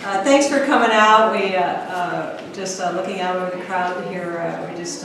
Thanks for coming out. We just looking out over the crowd here, we just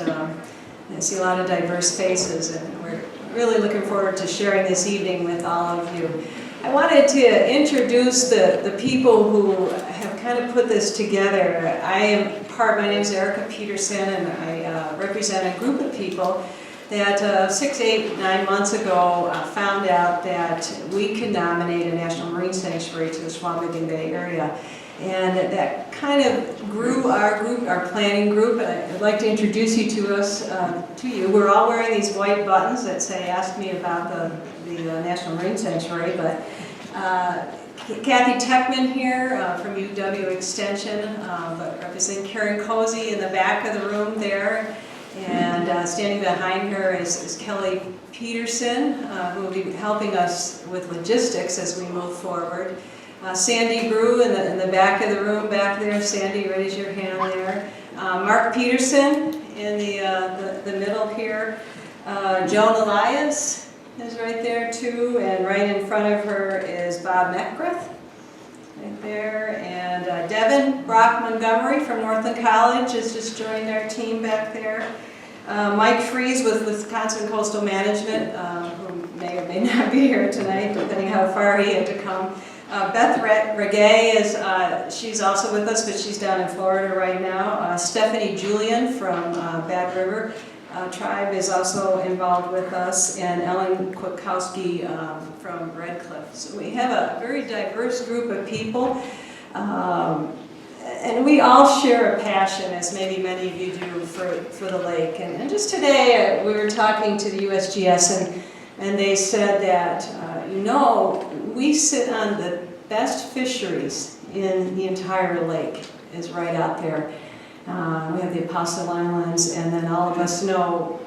see a lot of diverse faces, and we're really looking forward to sharing this evening with all of you. I wanted to introduce the people who have kind of put this together. My name is Erica Peterson, and I represent a group of people that 6, 8, 9 months ago found out that we could nominate a National Marine Sanctuary to the Swamigan Bay area. And that kind of grew our group, our planning group. I'd like to introduce you to you. We're all wearing these white buttons that say, ask me about the National Marine Sanctuary, but Kathy Techman here from UW Extension, but representing Karen Cozy in the back of the room there. And standing behind her is Kelly Peterson, who will be helping us with logistics as we move forward. Sandy Brew in the back of the room back there. Sandy, raise your hand there. Mark Peterson in the middle here. Joan Elias is right there too, and right in front of her is Bob Meckgreth, right there. And Devin Brock Montgomery from Northland College has just joined our team back there. Mike Fries with Wisconsin Coastal Management, who may or may not be here tonight, depending how far he had to come. Beth Regay she's also with us, but she's down in Florida right now. Stephanie Julian from Bad River Tribe is also involved with us, and Ellen Kwiatkowski from Red Cliff. So we have a very diverse group of people, and we all share a passion, as maybe many of you do, for the lake. And just today we were talking to the USGS, and they said that, we sit on the best fisheries in the entire lake, is right out there. We have the Apostle Islands, and then all of us know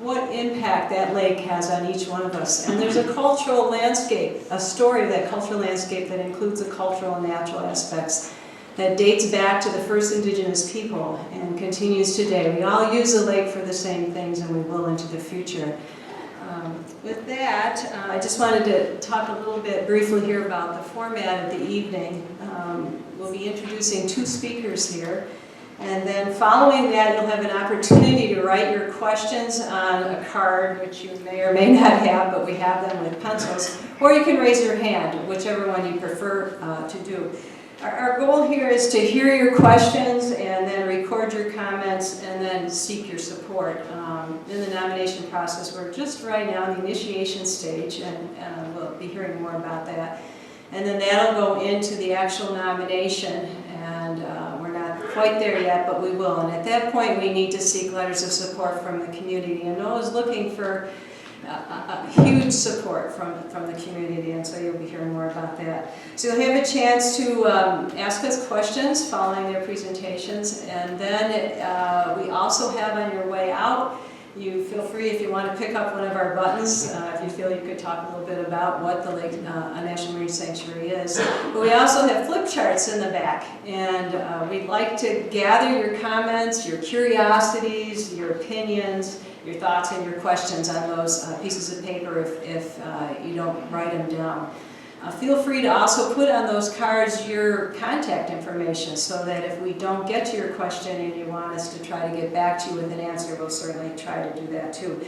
what impact that lake has on each one of us. And there's a cultural landscape, a story of that cultural landscape that includes the cultural and natural aspects that dates back to the first indigenous people and continues today. We all use the lake for the same things, and we will into the future. With that, I just wanted to talk a little bit briefly here about the format of the evening. We'll be introducing 2 speakers here, and then following that you'll have an opportunity to write your questions on a card, which you may or may not have, but we have them with pencils, or you can raise your hand, whichever one you prefer to do. Our goal here is to hear your questions and then record your comments and then seek your support. In the nomination process, we're just right now in the initiation stage, and we'll be hearing more about that. And then that'll go into the actual nomination, and we're not quite there yet, but we will. And at that point, we need to seek letters of support from the community. And NOAA is looking for huge support from the community, and so you'll be hearing more about that. So you'll have a chance to ask us questions following their presentations, and then we also have on your way out, you feel free, if you want to pick up one of our buttons, if you feel you could talk a little bit about what the Lake National Marine Sanctuary is. But we also have flip charts in the back, and we'd like to gather your comments, your curiosities, your opinions, your thoughts and your questions on those pieces of paper if you don't write them down. Feel free to also put on those cards your contact information, so that if we don't get to your question and you want us to try to get back to you with an answer, we'll certainly try to do that too.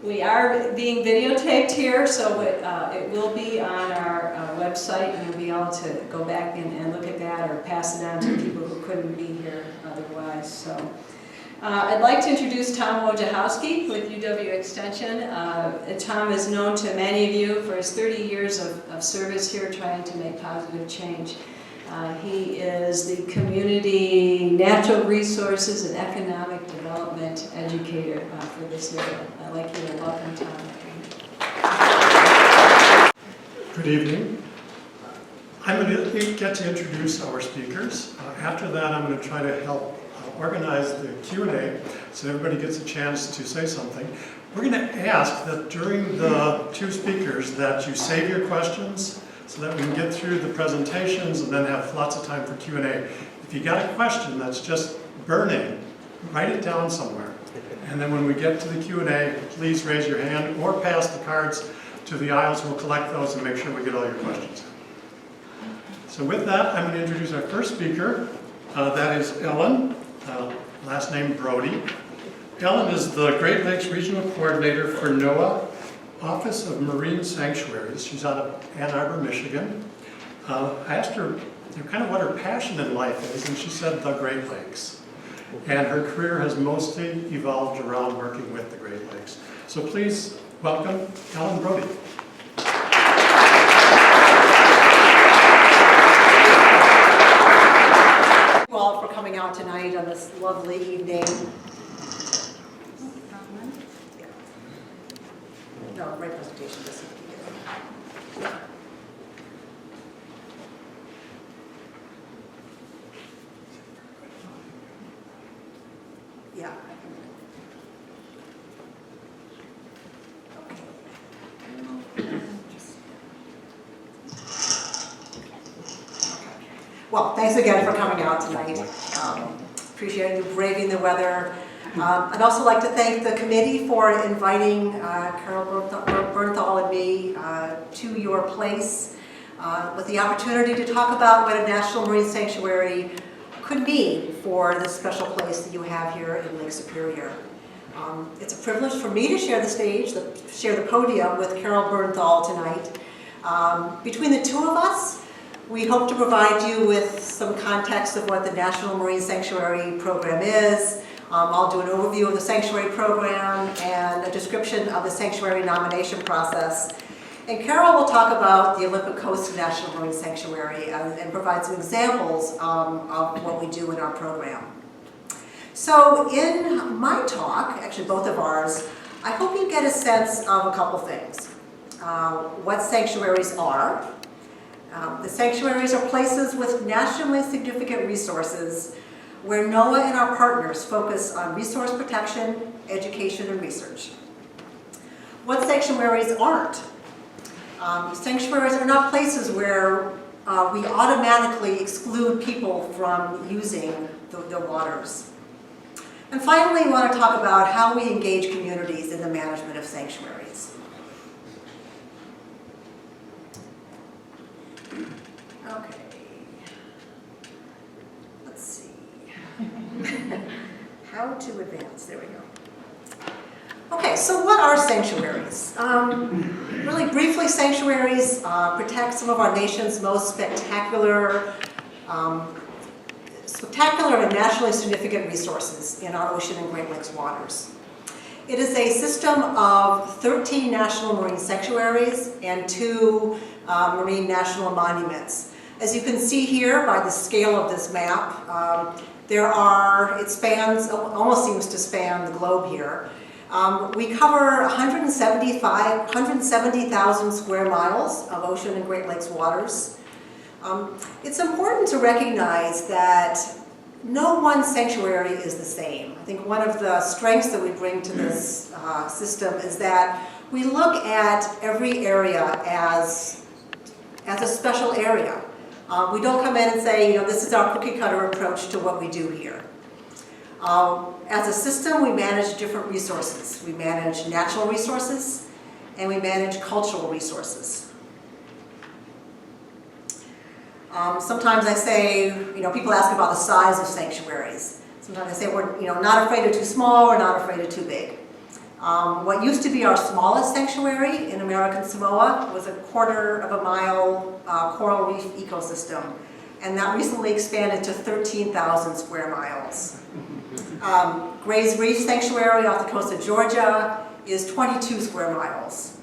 We are being videotaped here, so it will be on our website, and you'll be able to go back and look at that or pass it on to people who couldn't be here otherwise. So. I'd like to introduce Tom Wojciechowski with UW Extension. Tom is known to many of you for his 30 years of service here trying to make positive change. He is the community natural resources and economic development educator for this area. I'd like you to welcome Tom. Good evening. I'm going to get to introduce our speakers. After that, I'm going to try to help organize the Q&A so everybody gets a chance to say something. We're going to ask that during the 2 speakers that you save your questions so that we can get through the presentations and then have lots of time for Q&A. If you got a question that's just burning, write it down somewhere. And then when we get to the Q&A, please raise your hand or pass the cards to the aisles. We'll collect those and make sure we get all your questions. So with that, I'm going to introduce our first speaker. That is Ellen, last name Brody. Ellen is the Great Lakes Regional Coordinator for NOAA, Office of Marine Sanctuaries. She's out of Ann Arbor, Michigan. I asked her kind of what her passion in life is, and she said the Great Lakes. And her career has mostly evolved around working with the Great Lakes. So please welcome Ellen Brody. Thank you all for coming out tonight on this lovely evening. No, great presentation. Yeah. Well, thanks again for coming out tonight. Appreciate you braving the weather. I'd also like to thank the committee for inviting Carol Bernthal and me to your place with the opportunity to talk about what a National Marine Sanctuary could mean for this special place that you have here in Lake Superior. It's a privilege for me to share the stage, share the podium with Carol Bernthal tonight. Between the two of us, we hope to provide you with some context of what the National Marine Sanctuary Program is. I'll do an overview of the sanctuary program and a description of the sanctuary nomination process. And Carol will talk about the Olympic Coast National Marine Sanctuary and provide some examples of what we do in our program. So in my talk, actually both of ours, I hope you get a sense of a couple things. What sanctuaries are. The sanctuaries are places with nationally significant resources where NOAA and our partners focus on resource protection, education, and research. What sanctuaries aren't? Sanctuaries are not places where we automatically exclude people from using the waters. And finally, we want to talk about how we engage communities in the management of sanctuaries. Okay. Let's see. How to advance. There we go. Okay, so what are sanctuaries? Really briefly, sanctuaries protect some of our nation's most spectacular and nationally significant resources in our ocean and Great Lakes waters. It is a system of 13 national marine sanctuaries and 2 marine national monuments. As you can see here by the scale of this map, it spans, almost seems to span the globe here. We cover 170,000 square miles of ocean and Great Lakes waters. It's important to recognize that no one sanctuary is the same. I think one of the strengths that we bring to this system is that we look at every area as a special area. We don't come in and say, this is our cookie cutter approach to what we do here. As a system, we manage different resources. We manage natural resources, and we manage cultural resources. Sometimes I say, people ask about the size of sanctuaries. Sometimes I say we're, not afraid of too small, we're not afraid of too big. What used to be our smallest sanctuary in American Samoa was a 1/4 of a mile coral reef ecosystem, and that recently expanded to 13,000 square miles. Gray's Reef Sanctuary off the coast of Georgia is 22 square miles.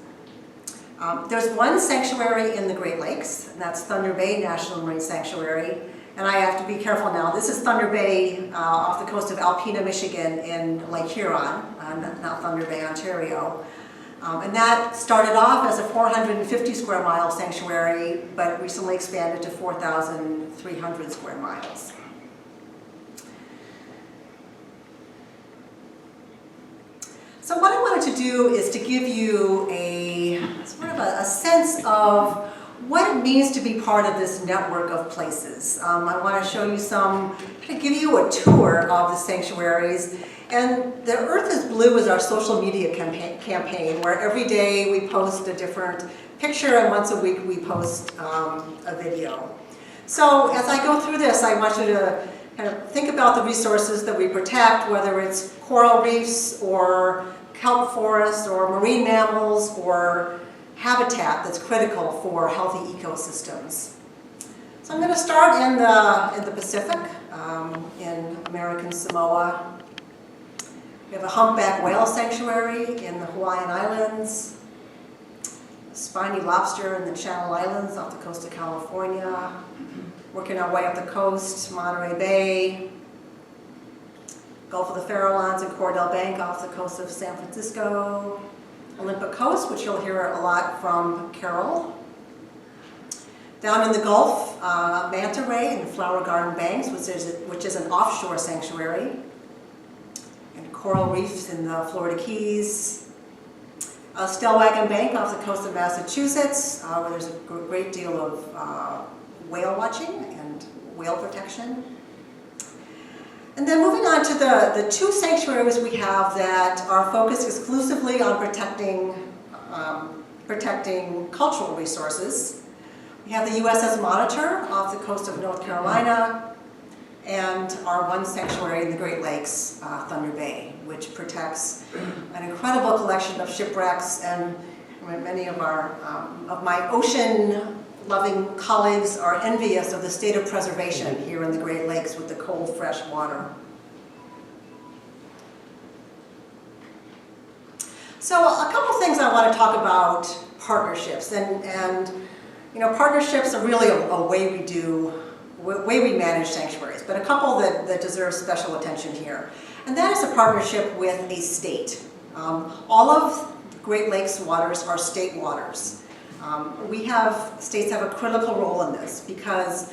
There's one sanctuary in the Great Lakes, and that's Thunder Bay National Marine Sanctuary. And I have to be careful now. This is Thunder Bay off the coast of Alpena, Michigan in Lake Huron, not Thunder Bay, Ontario. And that started off as a 450 square mile sanctuary, but recently expanded to 4,300 square miles. So what I wanted to do is to give you a sense of what it means to be part of this network of places. I want to show you give you a tour of the sanctuaries. And the Earth is Blue is our social media campaign, where every day we post a different picture, and once a week we post a video. So as I go through this, I want you to kind of think about the resources that we protect, whether it's coral reefs or kelp forests or marine mammals or habitat that's critical for healthy ecosystems. So I'm going to start in the Pacific, in American Samoa. We have a humpback whale sanctuary in the Hawaiian Islands, a spiny lobster in the Channel Islands off the coast of California, working our way up the coast, Monterey Bay, Gulf of the Farallones and Cordell Bank off the coast of San Francisco, Olympic Coast, which you'll hear a lot from Carol. Down in the Gulf, Manta Ray and Flower Garden Banks, which is an offshore sanctuary, and coral reefs in the Florida Keys. Stellwagen Bank off the coast of Massachusetts, where there's a great deal of whale watching and whale protection. And then moving on to the two sanctuaries we have that are focused exclusively on protecting cultural resources. We have the USS Monitor off the coast of North Carolina, and our one sanctuary in the Great Lakes, Thunder Bay, which protects an incredible collection of shipwrecks, and many of my ocean-loving colleagues are envious of the state of preservation here in the Great Lakes with the cold, fresh water. So a couple things I want to talk about partnerships, and you know, partnerships are really a way we manage sanctuaries, but a couple that deserve special attention here. And that is a partnership with a state. All of Great Lakes waters are state waters. States have a critical role in this because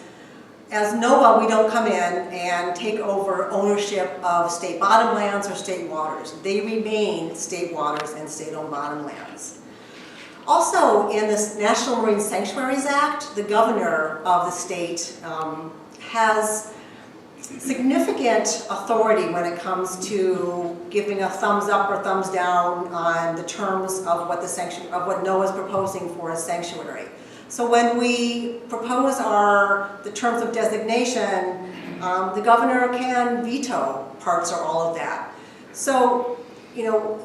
as NOAA, we don't come in and take over ownership of state bottomlands or state waters. They remain state waters and state-owned bottomlands. Also, in this National Marine Sanctuaries Act, the governor of the state has significant authority when it comes to giving a thumbs up or thumbs down on the terms of what NOAA is proposing for a sanctuary. So when we propose the terms of designation, the governor can veto parts or all of that. So, you know,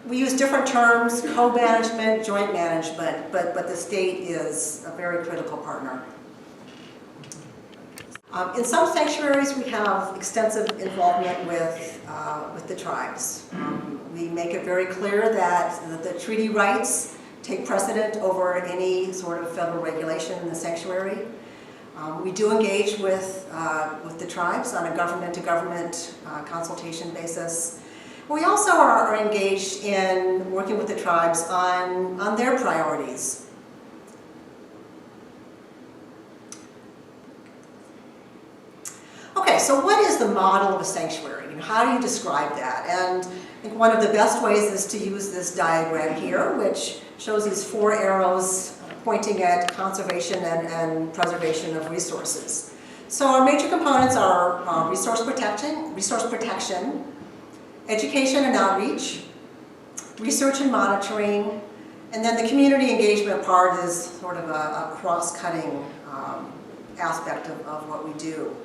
we use different terms, co-management, joint management, but the state is a very critical partner. In some sanctuaries, we have extensive involvement with the tribes. We make it very clear that the treaty rights take precedent over any sort of federal regulation in the sanctuary. We do engage with the tribes on a government-to-government consultation basis. We also are engaged in working with the tribes on their priorities. Okay, so what is the model of a sanctuary? How do you describe that? And I think one of the best ways is to use this diagram here, which shows these four arrows pointing at conservation and preservation of resources. So our major components are resource protection, education and outreach, research and monitoring, and then the community engagement part is sort of a cross-cutting aspect of what we do.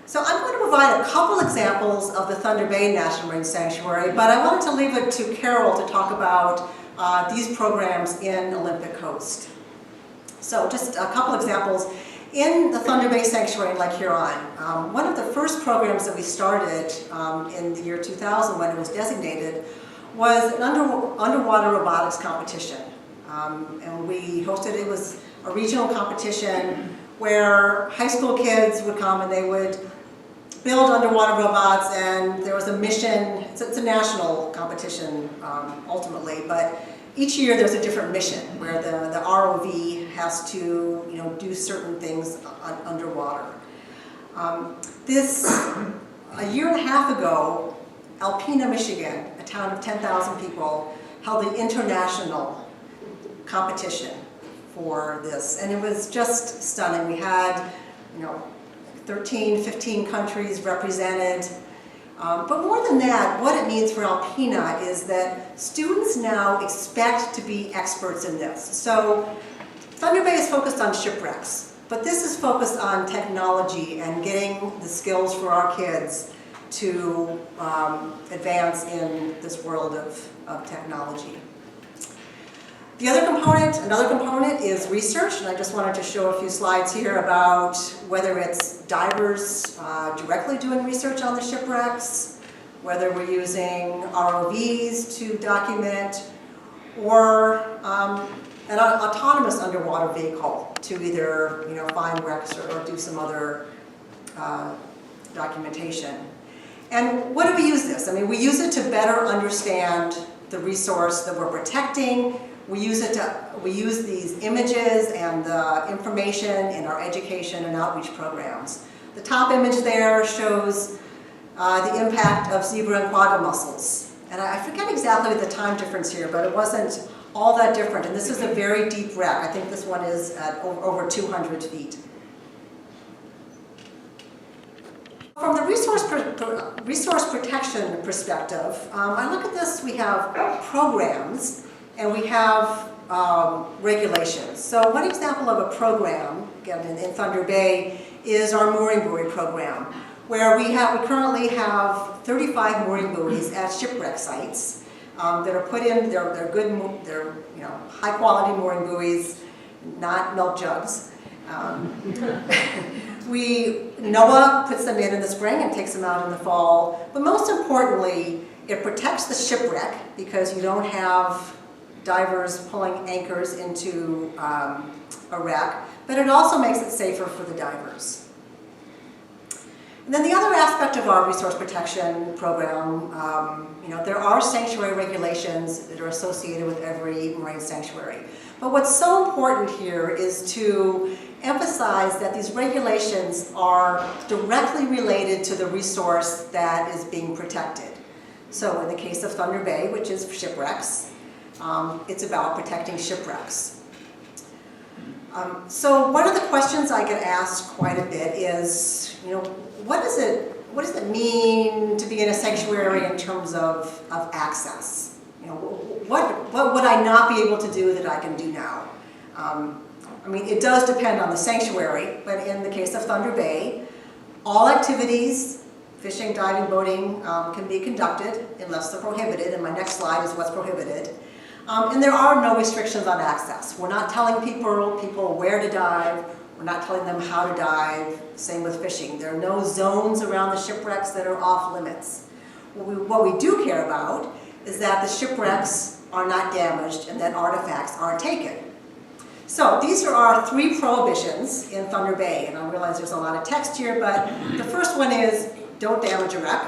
So I'm going to provide a couple examples of the Thunder Bay National Marine Sanctuary, but I wanted to leave it to Carol to talk about these programs in Olympic Coast. So just a couple examples. In the Thunder Bay Sanctuary in Lake Huron, one of the first programs that we started in the year 2000 when it was designated was an underwater robotics competition. And we hosted, it was a regional competition where high school kids would come and they would build underwater robots, and there was a mission. It's a national competition ultimately, but each year there's a different mission where the ROV has to, you know, do certain things underwater. A year and a half ago, Alpena, Michigan, a town of 10,000 people, held the international competition for this, and it was just stunning. We had, you know, 13, 15 countries represented. But more than that, what it means for Alpena is that students now expect to be experts in this. So Thunder Bay is focused on shipwrecks, but this is focused on technology and getting the skills for our kids to advance in this world of technology. Another component is research, and I just wanted to show a few slides here about whether it's divers directly doing research on the shipwrecks, whether we're using ROVs to document, or an autonomous underwater vehicle to either find wrecks or do some other documentation. And what do we use this? I mean, we use it to better understand the resource that we're protecting. We use these images and the information in our education and outreach programs. The top image there shows the impact of zebra and quagga mussels. And I forget exactly the time difference here, but it wasn't all that different. And this is a very deep wreck. I think this one is at over 200 feet. From the resource protection perspective, I look at this, we have programs and we have regulations. So one example of a program, again in Thunder Bay, is our mooring buoy program, where we currently have 35 mooring buoys at shipwreck sites that are put in. They're good, they're high quality mooring buoys, not milk jugs. NOAA puts them in the spring and takes them out in the fall. But most importantly, it protects the shipwreck because you don't have divers pulling anchors into a wreck, but it also makes it safer for the divers. And then the other aspect of our resource protection program, there are sanctuary regulations that are associated with every marine sanctuary. But what's so important here is to emphasize that these regulations are directly related to the resource that is being protected. So in the case of Thunder Bay, which is shipwrecks, it's about protecting shipwrecks. So one of the questions I get asked quite a bit is, what does it mean to be in a sanctuary in terms of access? What would I not be able to do that I can do now? I mean, it does depend on the sanctuary, but in the case of Thunder Bay, all activities, fishing, diving, boating, can be conducted unless they're prohibited, and my next slide is what's prohibited. And there are no restrictions on access. We're not telling people where to dive. We're not telling them how to dive. Same with fishing. There are no zones around the shipwrecks that are off limits. What we do care about is that the shipwrecks are not damaged and that artifacts aren't taken. So these are our 3 prohibitions in Thunder Bay, and I realize there's a lot of text here, but the first one is don't damage a wreck.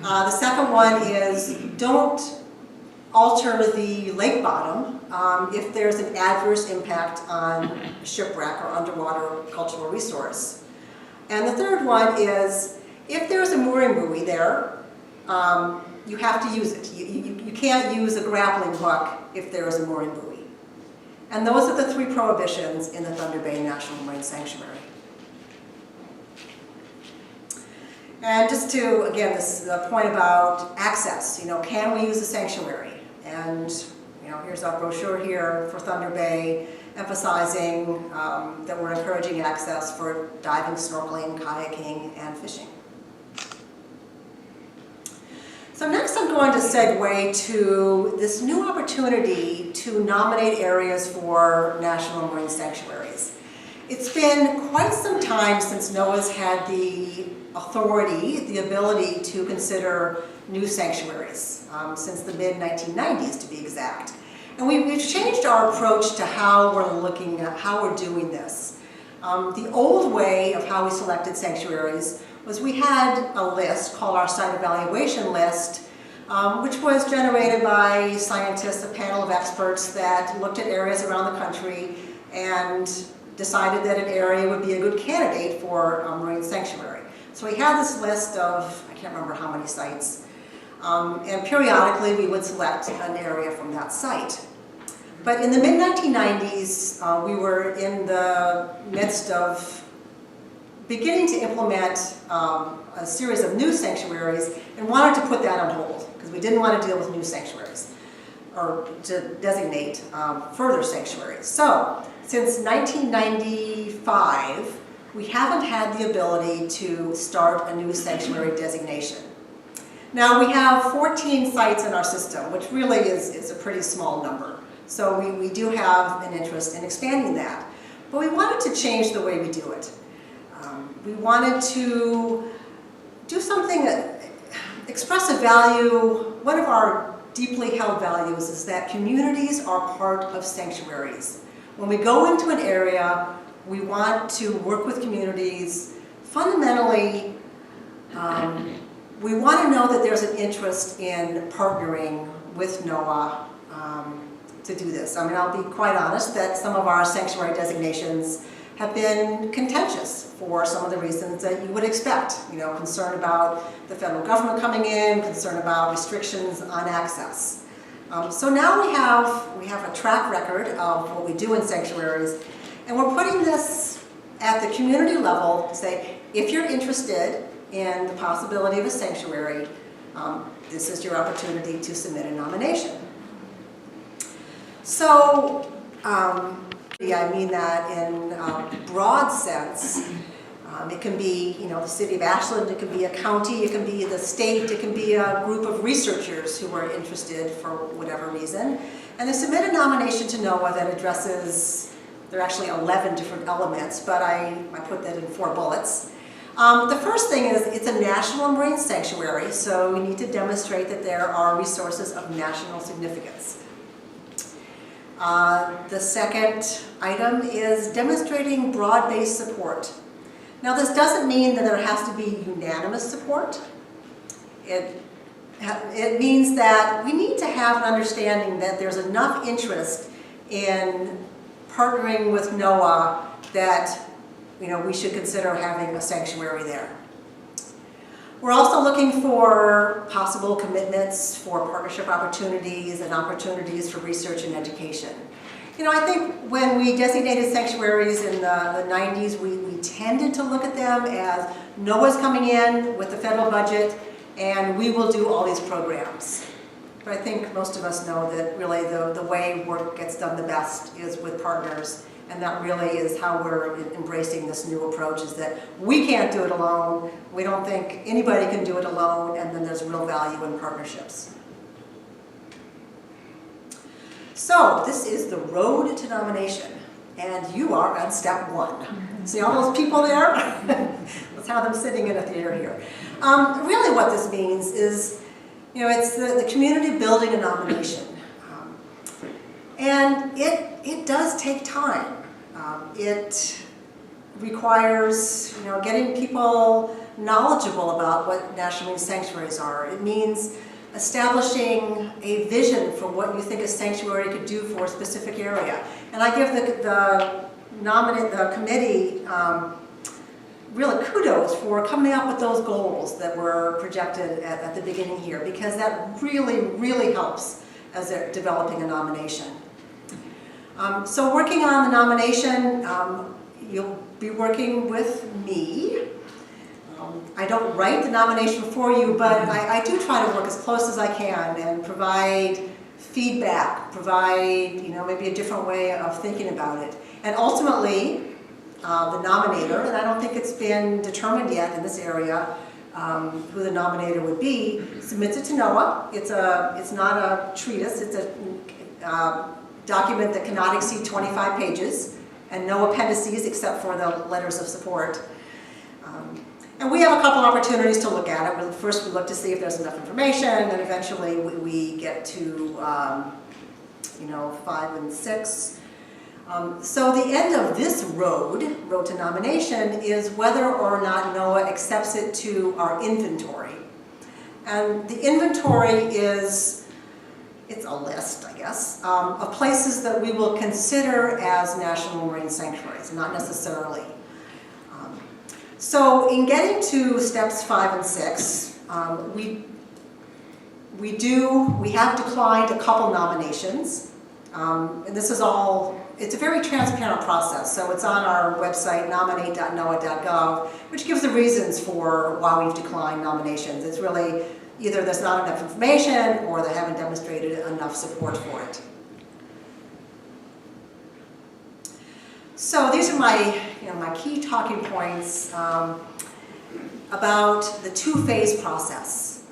The second one is don't alter the lake bottom if there's an adverse impact on a shipwreck or underwater cultural resource. And the third one is if there's a mooring buoy there, you have to use it. You can't use a grappling hook if there is a mooring buoy. And those are the 3 prohibitions in the Thunder Bay National Marine Sanctuary. And just to, again, this is the point about access. Can we use a sanctuary? And here's our brochure here for Thunder Bay, emphasizing that we're encouraging access for diving, snorkeling, kayaking, and fishing. So next I'm going to segue to this new opportunity to nominate areas for national marine sanctuaries. It's been quite some time since NOAA's had the authority, the ability to consider new sanctuaries, since the mid-1990s to be exact. And we've changed our approach to how we're looking at how we're doing this. The old way of how we selected sanctuaries was we had a list called our site evaluation list, which was generated by scientists, a panel of experts that looked at areas around the country and decided that an area would be a good candidate for a marine sanctuary. So we had this list of, I can't remember how many sites, and periodically we would select an area from that site. But in the mid-1990s, we were in the midst of beginning to implement a series of new sanctuaries and wanted to put that on hold because we didn't want to deal with new sanctuaries. or to designate further sanctuaries. So, since 1995, we haven't had the ability to start a new sanctuary designation. Now, we have 14 sites in our system, which really is a pretty small number. So we do have an interest in expanding that. But we wanted to change the way we do it. We wanted to do something, express a value. One of our deeply held values is that communities are part of sanctuaries. When we go into an area, we want to work with communities. Fundamentally, we want to know that there's an interest in partnering with NOAA to do this. I mean, I'll be quite honest that some of our sanctuary designations have been contentious for some of the reasons that you would expect. You know, concern about the federal government coming in, concern about restrictions on access. So now we have a track record of what we do in sanctuaries, and we're putting this at the community level to say, if you're interested in the possibility of a sanctuary, this is your opportunity to submit a nomination. So, I mean that in a broad sense. It can be, you know, the city of Ashland, it can be a county, it can be the state, it can be a group of researchers who are interested for whatever reason. And they submit a nomination to NOAA that addresses, there are actually 11 different elements, but I put that in 4 bullets. The first thing is it's a national marine sanctuary, so we need to demonstrate that there are resources of national significance. The second item is demonstrating broad-based support. Now, this doesn't mean that there has to be unanimous support. It means that we need to have an understanding that there's enough interest in partnering with NOAA that, you know, we should consider having a sanctuary there. We're also looking for possible commitments for partnership opportunities and opportunities for research and education. You know, I think when we designated sanctuaries in the 90s, we tended to look at them as NOAA's coming in with the federal budget and we will do all these programs. But I think most of us know that really the way work gets done the best is with partners, and that really is how we're embracing this new approach, is that we can't do it alone, we don't think anybody can do it alone, and then there's real value in partnerships. So this is the road to nomination, and you are on step 1. See all those people there? Let's have them sitting in a theater here. Really what this means is, you know, it's the community building a nomination. And it does take time. It requires, you know, getting people knowledgeable about what national marine sanctuaries are. It means establishing a vision for what you think a sanctuary could do for a specific area. And I give the committee really kudos for coming up with those goals that were projected at the beginning here, because that really, really helps as they're developing a nomination. So working on the nomination, you'll be working with me. I don't write the nomination for you, but I do try to work as close as I can and provide feedback, provide, you know, maybe a different way of thinking about it. And ultimately, the nominator, and I don't think it's been determined yet in this area who the nominator would be, submits it to NOAA. It's not a treatise, it's a document that cannot exceed 25 pages and no appendices except for the letters of support. And we have a couple opportunities to look at it. First, we look to see if there's enough information, and eventually we get to, you know, 5 and 6. So the end of this road to nomination, is whether or not NOAA accepts it to our inventory. And the inventory is, it's a list, I guess, of places that we will consider as national marine sanctuaries, not necessarily. So in getting to steps 5 and 6, we have declined a couple nominations. And this is all, it's a very transparent process. So it's on our website, nominate.noaa.gov, which gives the reasons for why we've declined nominations. It's really either there's not enough information or they haven't demonstrated enough support for it. So these are my, my key talking points about the two-phase process.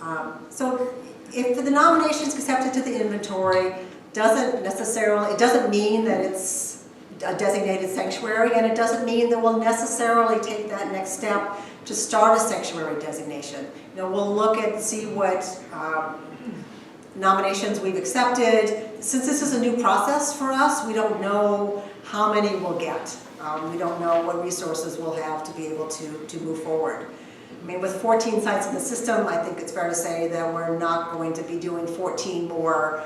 So if the nomination is accepted to the inventory, it doesn't mean that it's a designated sanctuary, and it doesn't mean that we'll necessarily take that next step to start a sanctuary designation. We'll look at, see what nominations we've accepted. Since this is a new process for us, we don't know how many we'll get. We don't know what resources we'll have to be able to move forward. I mean, with 14 sites in the system, I think it's fair to say that we're not going to be doing 14 more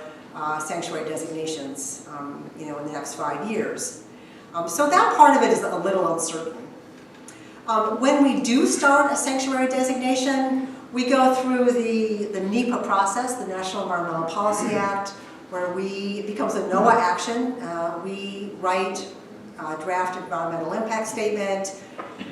sanctuary designations, in the next 5 years. So that part of it is a little uncertain. When we do start a sanctuary designation, we go through the NEPA process, the National Environmental Policy Act, where it becomes a NOAA action. We write a draft environmental impact statement,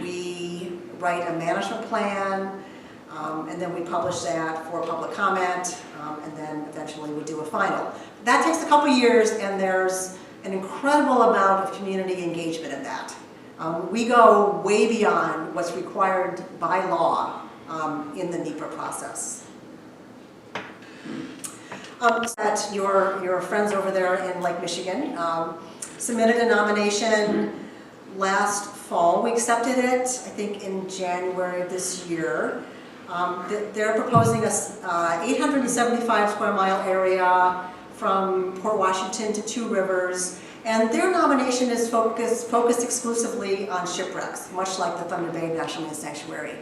we write a management plan, and then we publish that for public comment, and then eventually we do a final. That takes a couple years, and there's an incredible amount of community engagement in that. We go way beyond what's required by law in the NEPA process. That your friends over there in Lake Michigan submitted a nomination last fall. We accepted it, I think, in January of this year. They're proposing a 875 square mile area from Port Washington to Two Rivers, and their nomination is focused exclusively on shipwrecks, much like the Thunder Bay National Marine Sanctuary.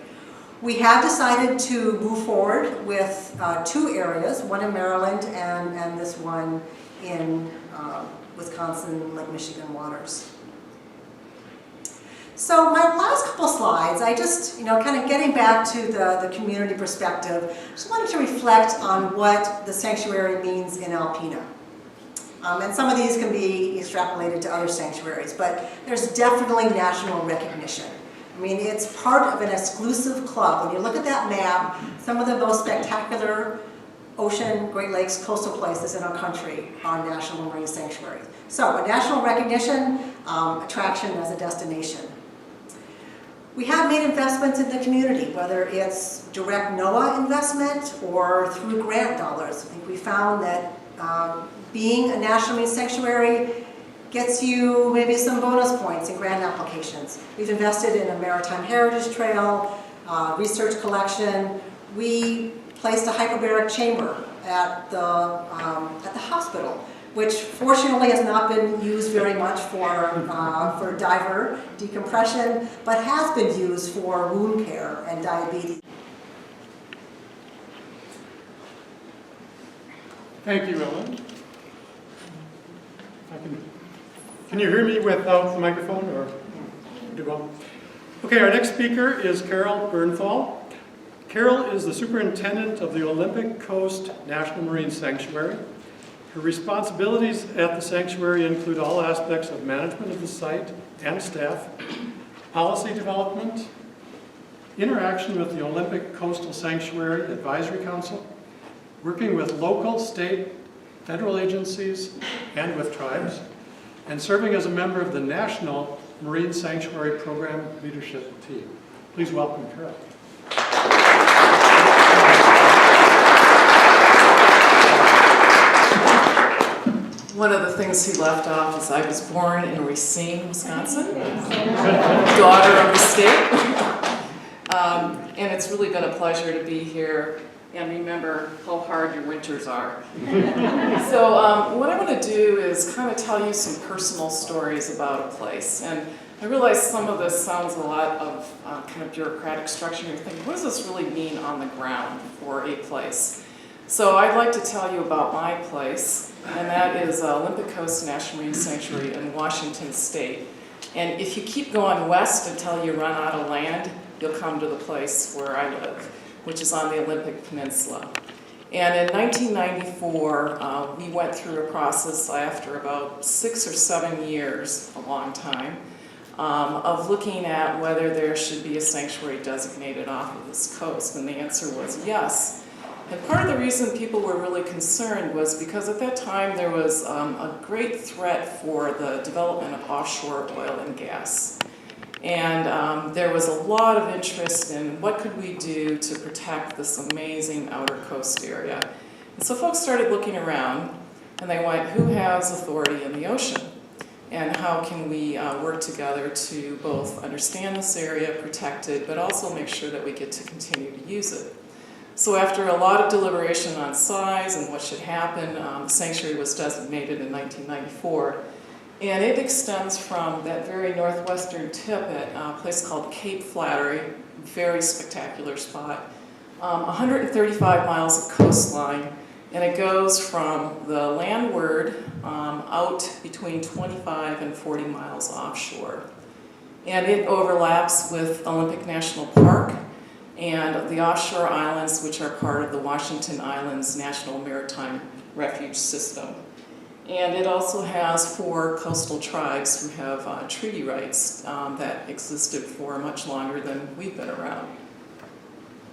We have decided to move forward with 2 areas, one in Maryland and this one in Wisconsin, Lake Michigan waters. So my last couple slides, I just, kind of getting back to the community perspective, just wanted to reflect on what the sanctuary means in Alpena. And some of these can be extrapolated to other sanctuaries, but there's definitely national recognition. I mean, it's part of an exclusive club. When you look at that map, some of the most spectacular ocean, Great Lakes, coastal places in our country are national marine sanctuaries. So a national recognition, attraction as a destination. We have made investments in the community, whether it's direct NOAA investment or through grant dollars. I think we found that being a national marine sanctuary gets you maybe some bonus points in grant applications. We've invested in a maritime heritage trail, research collection. We placed a hyperbaric chamber at the hospital, which fortunately has not been used very much for diver decompression, but has been used for wound care and diabetes. Thank you, Ellen. Can you hear me without the microphone, or do well? Okay, our next speaker is Carol Bernthal. Carol is the superintendent of the Olympic Coast National Marine Sanctuary. Her responsibilities at the sanctuary include all aspects of management of the site and staff, policy development, interaction with the Olympic Coastal Sanctuary Advisory Council, working with local, state, federal agencies, and with tribes, and serving as a member of the National Marine Sanctuary Program Leadership Team. Please welcome Carol. One of the things he left off is I was born in Racine, Wisconsin, daughter of the state. And it's really been a pleasure to be here and remember how hard your winters are. So what I'm going to do is kind of tell you some personal stories about a place. And I realize some of this sounds a lot of kind of bureaucratic structure. You're thinking, what does this really mean on the ground for a place? So I'd like to tell you about my place, and that is Olympic Coast National Marine Sanctuary in Washington State. And if you keep going west until you run out of land, you'll come to the place where I live, which is on the Olympic Peninsula. And in 1994, we went through a process after about 6 or 7 years, a long time, of looking at whether there should be a sanctuary designated off of this coast, and the answer was yes. And part of the reason people were really concerned was because at that time there was a great threat for the development of offshore oil and gas. And there was a lot of interest in what could we do to protect this amazing outer coast area. And so folks started looking around and they went, who has authority in the ocean? And how can we work together to both understand this area, protect it, but also make sure that we get to continue to use it. So after a lot of deliberation on size and what should happen, the sanctuary was designated in 1994. And it extends from that very northwestern tip at a place called Cape Flattery, very spectacular spot, 135 miles of coastline, and it goes from the landward out between 25 and 40 miles offshore. And it overlaps with Olympic National Park and the offshore islands, which are part of the Washington Islands National Maritime Refuge System. And it also has 4 coastal tribes who have treaty rights that existed for much longer than we've been around.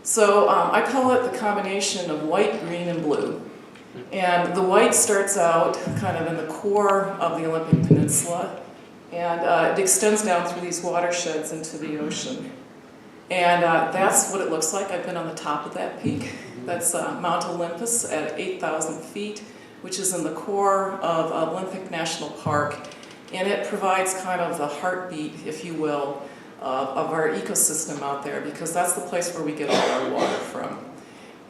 So I call it the combination of white, green, and blue. And the white starts out kind of in the core of the Olympic Peninsula, and it extends down through these watersheds into the ocean. And that's what it looks like. I've been on the top of that peak. That's Mount Olympus at 8,000 feet, which is in the core of Olympic National Park. And it provides kind of the heartbeat, if you will, of our ecosystem out there, because that's the place where we get all our water from.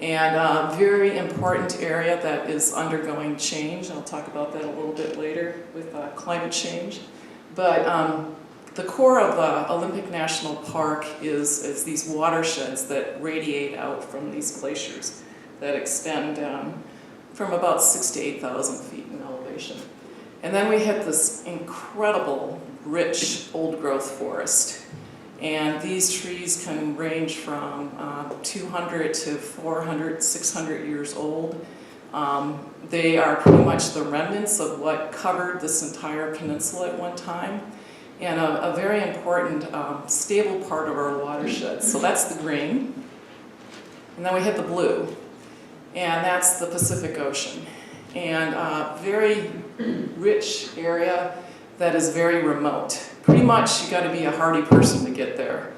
And a very important area that is undergoing change. I'll talk about that a little bit later with climate change. But the core of Olympic National Park is these watersheds that radiate out from these glaciers that extend from about 6,000 to 8,000 feet in elevation. And then we hit this incredible, rich, old-growth forest. And these trees can range from 200 to 400, 600 years old. They are pretty much the remnants of what covered this entire peninsula at one time, and a very important stable part of our watershed. So that's the green. And then we hit the blue, and that's the Pacific Ocean. And a very rich area that is very remote. Pretty much you got to be a hardy person to get there.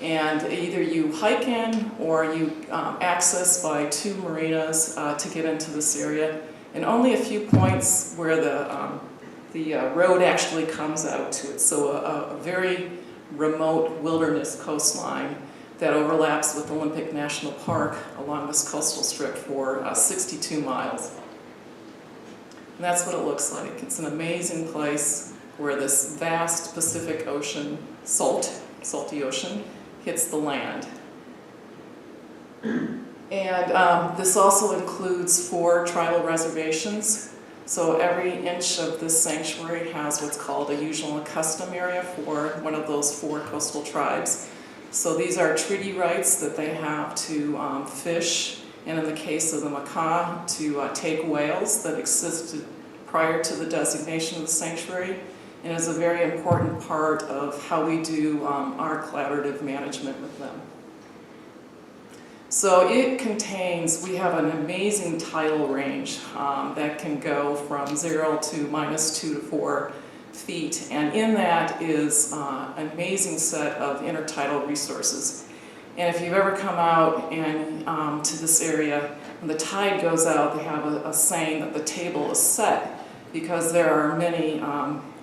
And either you hike in or you access by 2 marinas to get into this area. And only a few points where the road actually comes out to it. So a very remote wilderness coastline that overlaps with Olympic National Park along this coastal strip for 62 miles. And that's what it looks like. It's an amazing place where this vast Pacific Ocean, salty ocean, hits the land. And this also includes 4 tribal reservations. So every inch of this sanctuary has what's called a usual and custom area for one of those 4 coastal tribes. So these are treaty rights that they have to fish, and in the case of the Makah, to take whales that existed prior to the designation of the sanctuary, and is a very important part of how we do our collaborative management with them. So it contains, we have an amazing tidal range that can go from 0 to -2 to 4 feet, and in that is an amazing set of intertidal resources. And if you've ever come out and to this area, when the tide goes out, they have a saying that the table is set, because there are many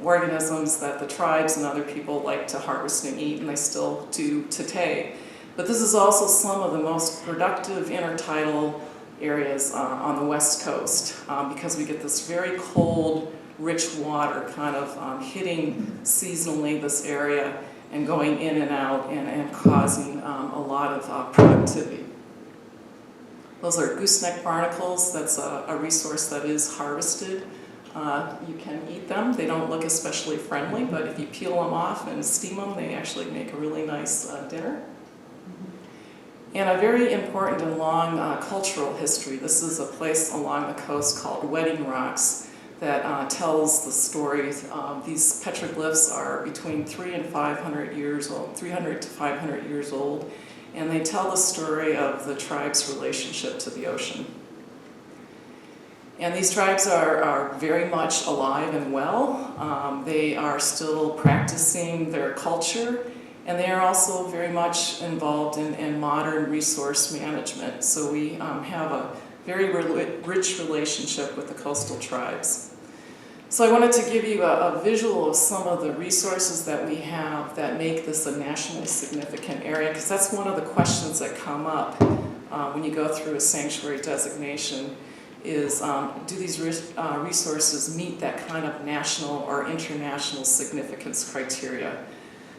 organisms that the tribes and other people like to harvest and eat, and they still do today. But this is also some of the most productive intertidal areas on the West Coast, because we get this very cold, rich water kind of hitting seasonally this area and going in and out and causing a lot of productivity. Those are gooseneck barnacles. That's a resource that is harvested. You can eat them. They don't look especially friendly, but if you peel them off and steam them, they actually make a really nice dinner. And a very important and long cultural history. This is a place along the coast called Wedding Rocks that tells the stories. These petroglyphs are between 300 and 500 years old, 300 to 500 years old. and they tell the story of the tribe's relationship to the ocean. And these tribes are very much alive and well. They are still practicing their culture, and they are also very much involved in modern resource management. So we have a very rich relationship with the coastal tribes. So I wanted to give you a visual of some of the resources that we have that make this a nationally significant area, because that's one of the questions that come up when you go through a sanctuary designation is, do these resources meet that kind of national or international significance criteria?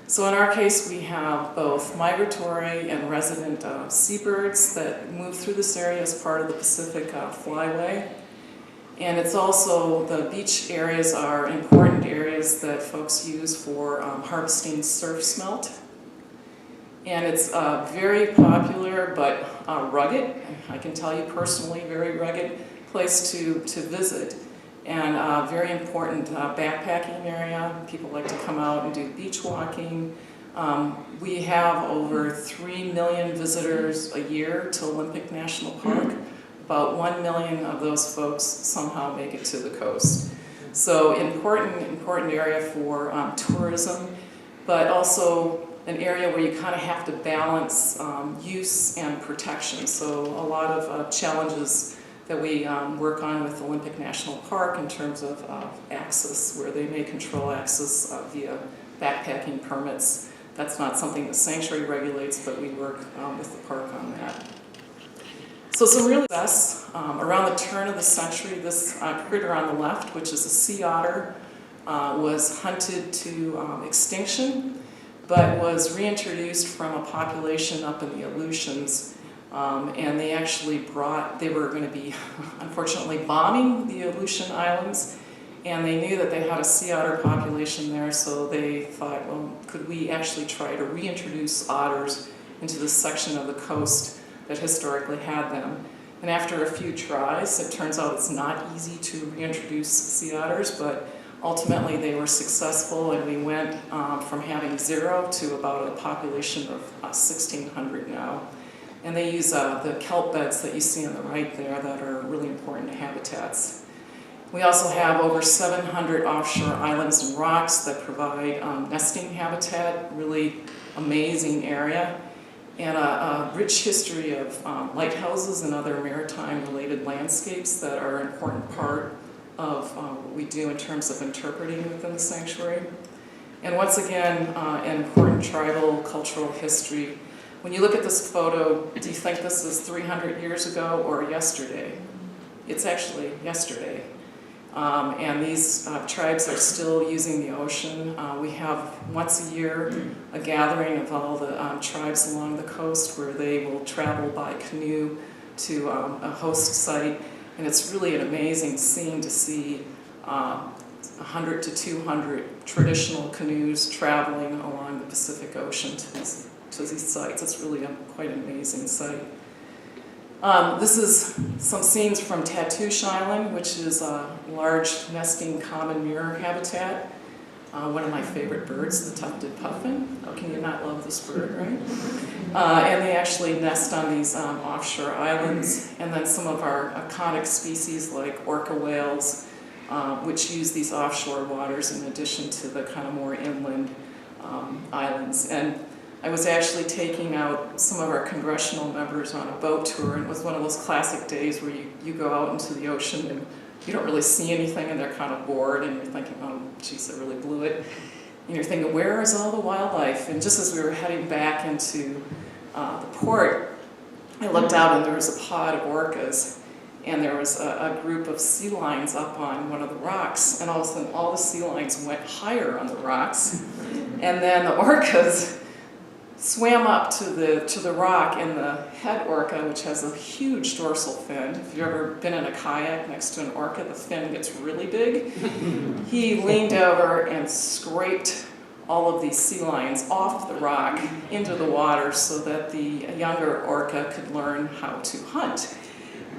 So in our case, we have both migratory and resident seabirds that move through this area as part of the Pacific Flyway. And it's also, the beach areas are important areas that folks use for harvesting surf smelt. And it's very popular but rugged. I can tell you personally, very rugged place to visit. And a very important backpacking area. People like to come out and do beach walking. We have over 3 million visitors a year to Olympic National Park. About 1 million of those folks somehow make it to the coast. So important area for tourism, but also an area where you kind of have to balance use and protection. So a lot of challenges that we work on with Olympic National Park in terms of access, where they may control access via backpacking permits. That's not something the sanctuary regulates, but we work with the park on that. So some real success around the turn of the century, this critter on the left, which is a sea otter, was hunted to extinction, but was reintroduced from a population up in the Aleutians. And they actually they were going to be, unfortunately, bombing the Aleutian Islands, and they knew that they had a sea otter population there, so they thought, well, could we actually try to reintroduce otters into this section of the coast that historically had them. And after a few tries, it turns out it's not easy to reintroduce sea otters, but ultimately they were successful, and we went from having 0 to about a population of 1,600 now. And they use the kelp beds that you see on the right there that are really important habitats. We also have over 700 offshore islands and rocks that provide nesting habitat, really amazing area. And a rich history of lighthouses and other maritime-related landscapes that are an important part of what we do in terms of interpreting within the sanctuary. And once again, an important tribal cultural history. When you look at this photo, do you think this is 300 years ago or yesterday? It's actually yesterday. And these tribes are still using the ocean. We have once a year a gathering of all the tribes along the coast where they will travel by canoe to a host site. And it's really an amazing scene to see 100 to 200 traditional canoes traveling along the Pacific Ocean to these sites. It's really quite an amazing sight. This is some scenes from Tatoosh Island, which is a large nesting common mirror habitat. One of my favorite birds, the tufted puffin. How can you not love this bird, right? And they actually nest on these offshore islands. And then some of our iconic species like orca whales, which use these offshore waters in addition to the kind of more inland islands. And I was actually taking out some of our congressional members on a boat tour, and it was one of those classic days where you go out into the ocean and you don't really see anything, and they're kind of bored, and you're thinking, oh, geez, I really blew it. And you're thinking, where is all the wildlife? And just as we were heading back into the port, I looked out and there was a pod of orcas, and there was a group of sea lions up on one of the rocks, and all of a sudden all the sea lions went higher on the rocks, and then the orcas swam up to the rock, and the head orca, which has a huge dorsal fin. If you've ever been in a kayak next to an orca, the fin gets really big. He leaned over and scraped all of these sea lions off the rock into the water so that the younger orca could learn how to hunt.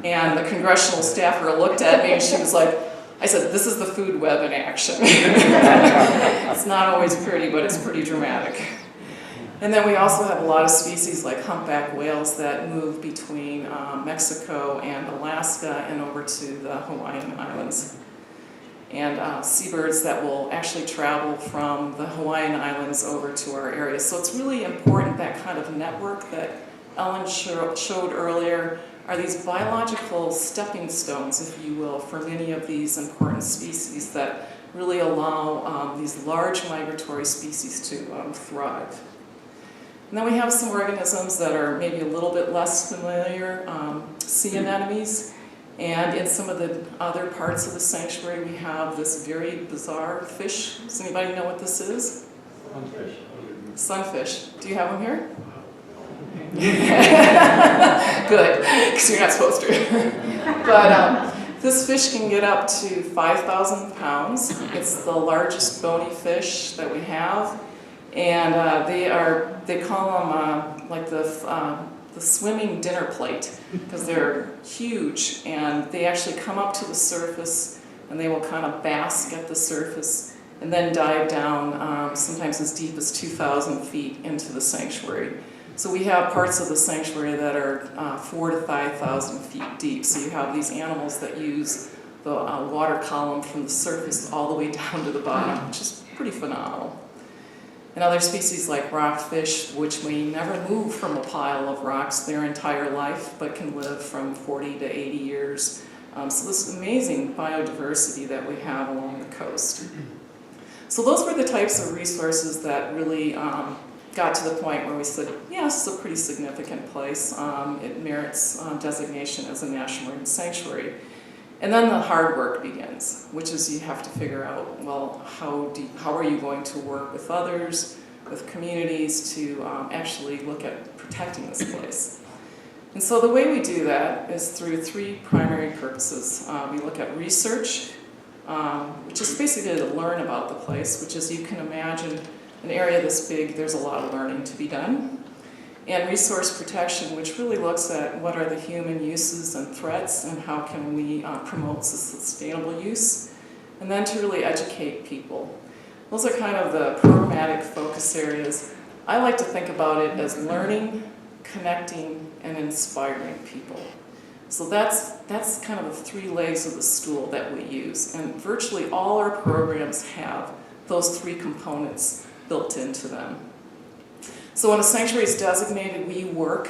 And the congressional staffer looked at me and she was like, I said, this is the food web in action. It's not always pretty, but it's pretty dramatic. And then we also have a lot of species like humpback whales that move between Mexico and Alaska and over to the Hawaiian Islands. And seabirds that will actually travel from the Hawaiian Islands over to our area. So it's really important, that kind of network that Ellen showed earlier are these biological stepping stones, if you will, for many of these important species that really allow these large migratory species to thrive. And then we have some organisms that are maybe a little bit less familiar, sea anemones. And in some of the other parts of the sanctuary, we have this very bizarre fish. Does anybody know what this is? Sunfish. Sunfish. Do you have them here? Good, because you're not supposed to. But this fish can get up to 5,000 pounds. It's the largest bony fish that we have. And they call them like the swimming dinner plate, because they're huge, and they actually come up to the surface and they will kind of bask at the surface and then dive down sometimes as deep as 2,000 feet into the sanctuary. So we have parts of the sanctuary that are 4,000 to 5,000 feet deep. So you have these animals that use the water column from the surface all the way down to the bottom, which is pretty phenomenal. And other species like rockfish, which may never move from a pile of rocks their entire life, but can live from 40 to 80 years. So this amazing biodiversity that we have along the coast. So those were the types of resources that really got to the point where we said, yes, it's a pretty significant place. It merits designation as a National Marine Sanctuary. And then the hard work begins, which is you have to figure out, well, how are you going to work with others, with communities to actually look at protecting this place. And so the way we do that is through three primary purposes. We look at research, which is basically to learn about the place, which is, you can imagine an area this big, there's a lot of learning to be done. And resource protection, which really looks at what are the human uses and threats and how can we promote sustainable use, and then to really educate people. Those are kind of the programmatic focus areas. I like to think about it as learning, connecting, and inspiring people. So that's kind of the three legs of the stool that we use, and virtually all our programs have those three components built into them. So when a sanctuary is designated, we work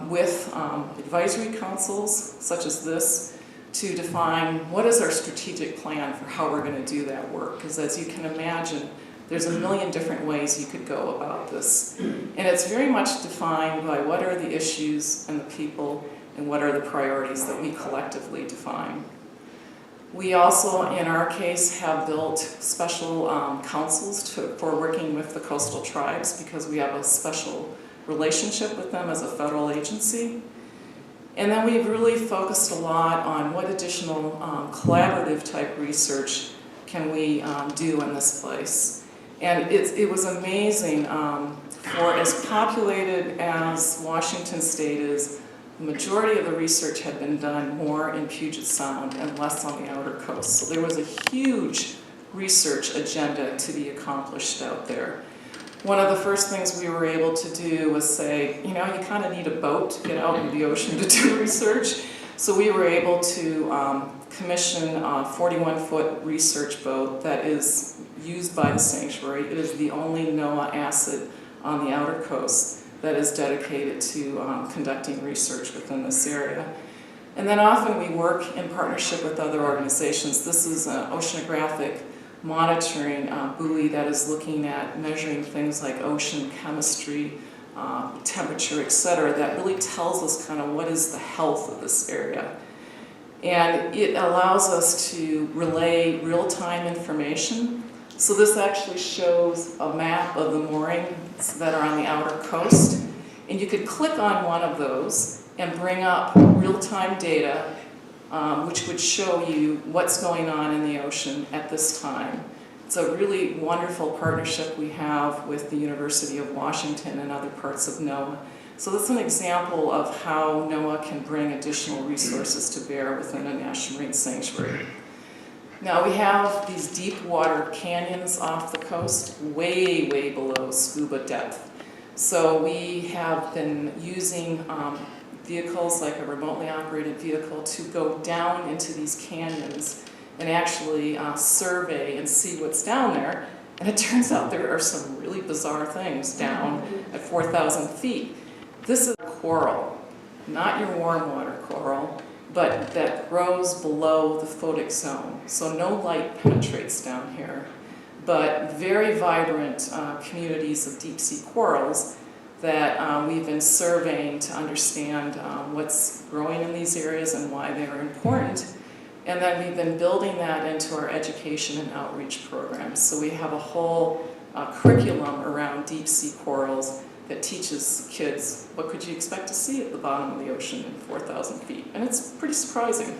with advisory councils, such as this, to define what is our strategic plan for how we're going to do that work. Because as you can imagine, there's a million different ways you could go about this. And it's very much defined by what are the issues and the people, and what are the priorities that we collectively define. We also, in our case, have built special councils for working with the coastal tribes, because we have a special relationship with them as a federal agency. And then we've really focused a lot on what additional collaborative type research can we do in this place. And it was amazing, for as populated as Washington State is, the majority of the research had been done more in Puget Sound and less on the outer coast. So there was a huge research agenda to be accomplished out there. One of the first things we were able to do was say, you kind of need a boat to get out in the ocean to do research. So we were able to commission a 41-foot research boat that is used by the sanctuary. It is the only NOAA asset on the outer coast that is dedicated to conducting research within this area. And then often we work in partnership with other organizations. This is an oceanographic monitoring buoy that is looking at measuring things like ocean chemistry, temperature, etc., that really tells us kind of what is the health of this area. And it allows us to relay real-time information. So this actually shows a map of the moorings that are on the outer coast. And you could click on one of those and bring up real-time data, which would show you what's going on in the ocean at this time. It's a really wonderful partnership we have with the University of Washington and other parts of NOAA. So that's an example of how NOAA can bring additional resources to bear within a National Marine Sanctuary. Now we have these deep water canyons off the coast, way, way below scuba depth. So we have been using vehicles like a remotely operated vehicle to go down into these canyons and actually survey and see what's down there. And it turns out there are some really bizarre things down at 4,000 feet. This is coral, not your warm water coral, but that grows below the photic zone. So no light penetrates down here, but very vibrant communities of deep sea corals that we've been surveying to understand what's growing in these areas and why they are important. And then we've been building that into our education and outreach programs. So we have a whole curriculum around deep sea corals that teaches kids what could you expect to see at the bottom of the ocean in 4,000 feet. And it's pretty surprising.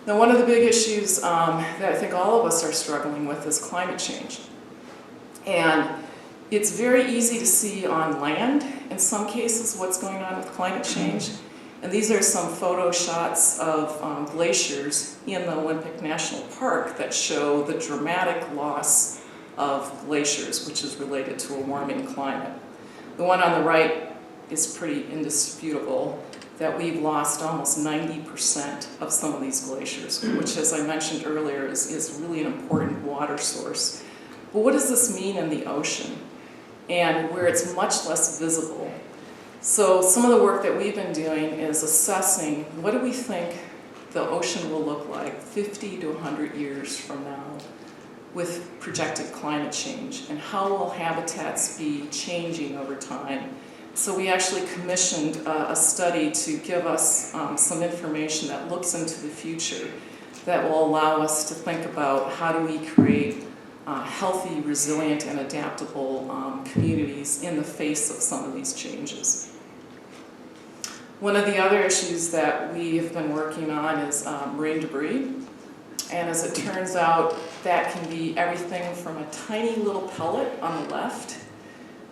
Now, one of the big issues that I think all of us are struggling with is climate change. And it's very easy to see on land, in some cases, what's going on with climate change. And these are some photo shots of glaciers in the Olympic National Park that show the dramatic loss of glaciers, which is related to a warming climate. The one on the right is pretty indisputable, that we've lost almost 90% of some of these glaciers, which, as I mentioned earlier, is really an important water source. But what does this mean in the ocean, and where it's much less visible? So some of the work that we've been doing is assessing what do we think the ocean will look like 50 to 100 years from now with projected climate change, and how will habitats be changing over time. So we actually commissioned a study to give us some information that looks into the future that will allow us to think about how do we create healthy, resilient, and adaptable communities in the face of some of these changes. One of the other issues that we have been working on is marine debris. And as it turns out, that can be everything from a tiny little pellet on the left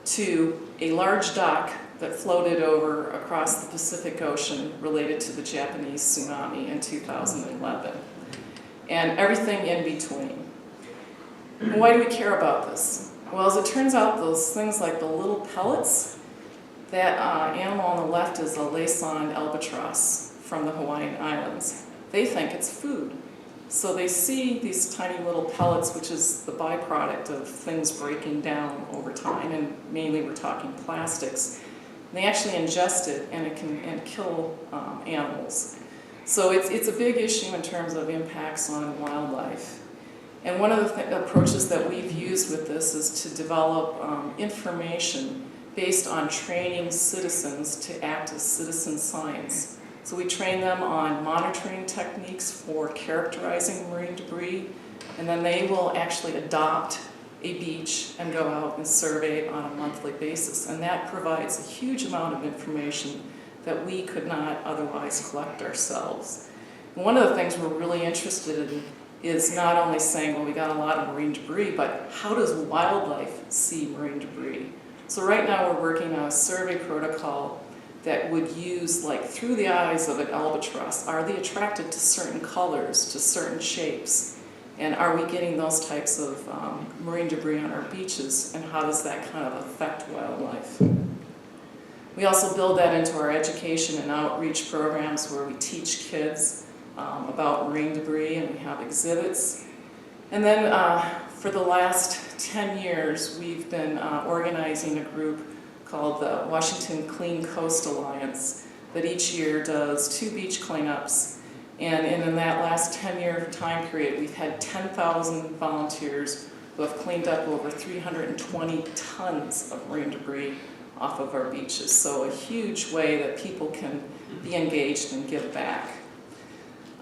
to a large dock that floated over across the Pacific Ocean related to the Japanese tsunami in 2011. And everything in between. And why do we care about this? Well, as it turns out, those things like the little pellets, that animal on the left is a Laysan albatross from the Hawaiian Islands. They think it's food. So they see these tiny little pellets, which is the byproduct of things breaking down over time, and mainly we're talking plastics. And they actually ingest it, and it can kill animals. So it's a big issue in terms of impacts on wildlife. And one of the approaches that we've used with this is to develop information based on training citizens to act as citizen science. So we train them on monitoring techniques for characterizing marine debris, and then they will actually adopt a beach and go out and survey it on a monthly basis. And that provides a huge amount of information that we could not otherwise collect ourselves. And one of the things we're really interested in is not only saying, well, we got a lot of marine debris, but how does wildlife see marine debris? So right now we're working on a survey protocol that would use, like, through the eyes of an albatross, are they attracted to certain colors, to certain shapes? And are we getting those types of marine debris on our beaches, and how does that kind of affect wildlife? We also build that into our education and outreach programs where we teach kids about marine debris, and we have exhibits. And then for the last 10 years, we've been organizing a group called the Washington Clean Coast Alliance that each year does 2 beach cleanups. And in that last 10-year time period, we've had 10,000 volunteers who have cleaned up over 320 tons of marine debris off of our beaches. So a huge way that people can be engaged and give back.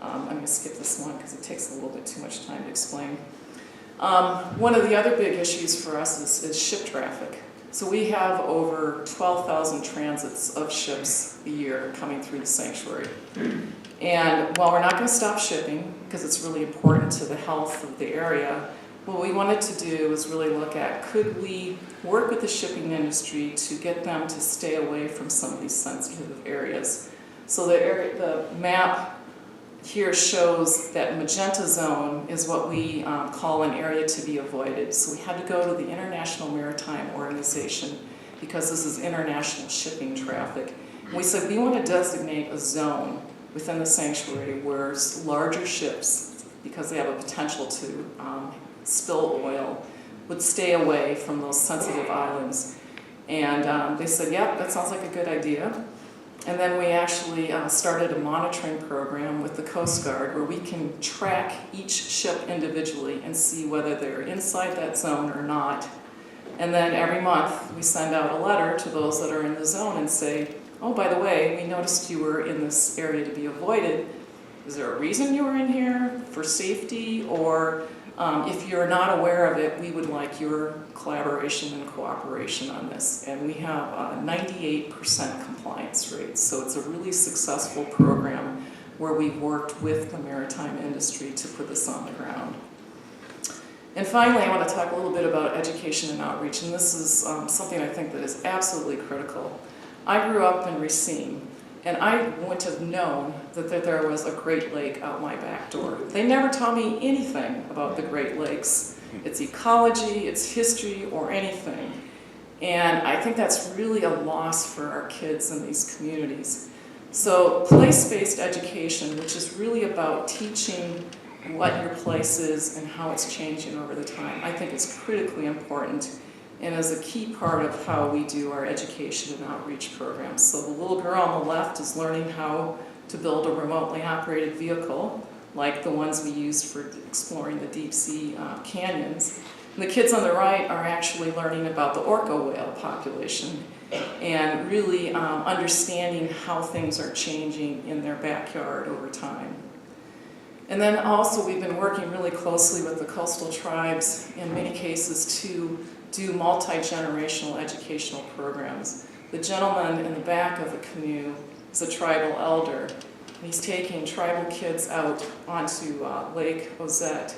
I'm going to skip this one because it takes a little bit too much time to explain. One of the other big issues for us is ship traffic. So we have over 12,000 transits of ships a year coming through the sanctuary. And while we're not going to stop shipping, because it's really important to the health of the area, what we wanted to do was really look at, could we work with the shipping industry to get them to stay away from some of these sensitive areas? So the map here shows that magenta zone is what we call an area to be avoided. So we had to go to the International Maritime Organization because this is international shipping traffic. And we said we want to designate a zone within the sanctuary where larger ships, because they have a potential to spill oil, would stay away from those sensitive islands. And they said, yep, that sounds like a good idea. And then we actually started a monitoring program with the Coast Guard where we can track each ship individually and see whether they're inside that zone or not. And then every month we send out a letter to those that are in the zone and say, oh, by the way, we noticed you were in this area to be avoided. Is there a reason you were in here for safety? Or if you're not aware of it, we would like your collaboration and cooperation on this. And we have a 98% compliance rate. So it's a really successful program where we've worked with the maritime industry to put this on the ground. And finally, I want to talk a little bit about education and outreach. And this is something I think that is absolutely critical. I grew up in Racine, and I wouldn't have known that there was a Great Lake out my back door. They never taught me anything about the Great Lakes, its ecology, its history, or anything. And I think that's really a loss for our kids in these communities. So place-based education, which is really about teaching what your place is and how it's changing over the time, I think is critically important and is a key part of how we do our education and outreach programs. So the little girl on the left is learning how to build a remotely operated vehicle, like the ones we used for exploring the deep sea canyons. And the kids on the right are actually learning about the orca whale population and really understanding how things are changing in their backyard over time. And then also we've been working really closely with the coastal tribes in many cases to do multi-generational educational programs. The gentleman in the back of the canoe is a tribal elder. And he's taking tribal kids out onto Lake Ozette,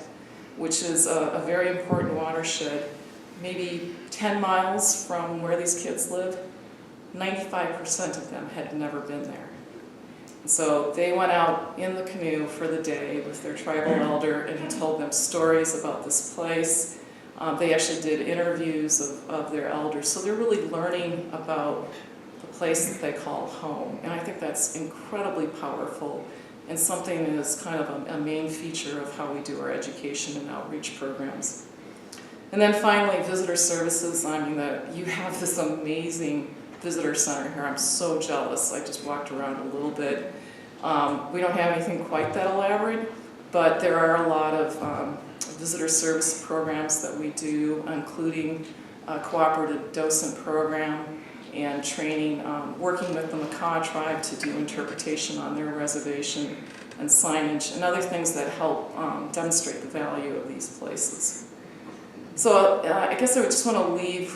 which is a very important watershed, maybe 10 miles from where these kids live. 95% of them had never been there. And so they went out in the canoe for the day with their tribal elder, and he told them stories about this place. They actually did interviews of their elders, so they're really learning about the place that they call home. And I think that's incredibly powerful and something that is kind of a main feature of how we do our education and outreach programs. And then finally, visitor services. I mean, you have this amazing visitor center here. I'm so jealous. I just walked around a little bit. We don't have anything quite that elaborate, but there are a lot of visitor service programs that we do, including a cooperative docent program and training, working with the Makah tribe to do interpretation on their reservation and signage and other things that help demonstrate the value of these places. So I guess I would just want to leave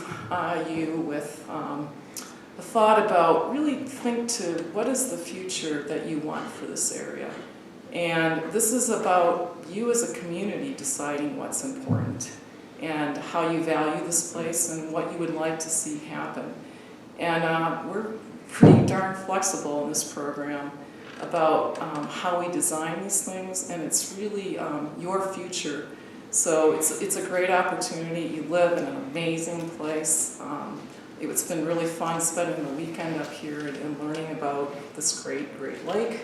you with a thought about really think to what is the future that you want for this area. And this is about you as a community deciding what's important and how you value this place and what you would like to see happen. And we're pretty darn flexible in this program about how we design these things, and it's really your future. So it's a great opportunity. You live in an amazing place. It's been really fun spending the weekend up here and learning about this great lake.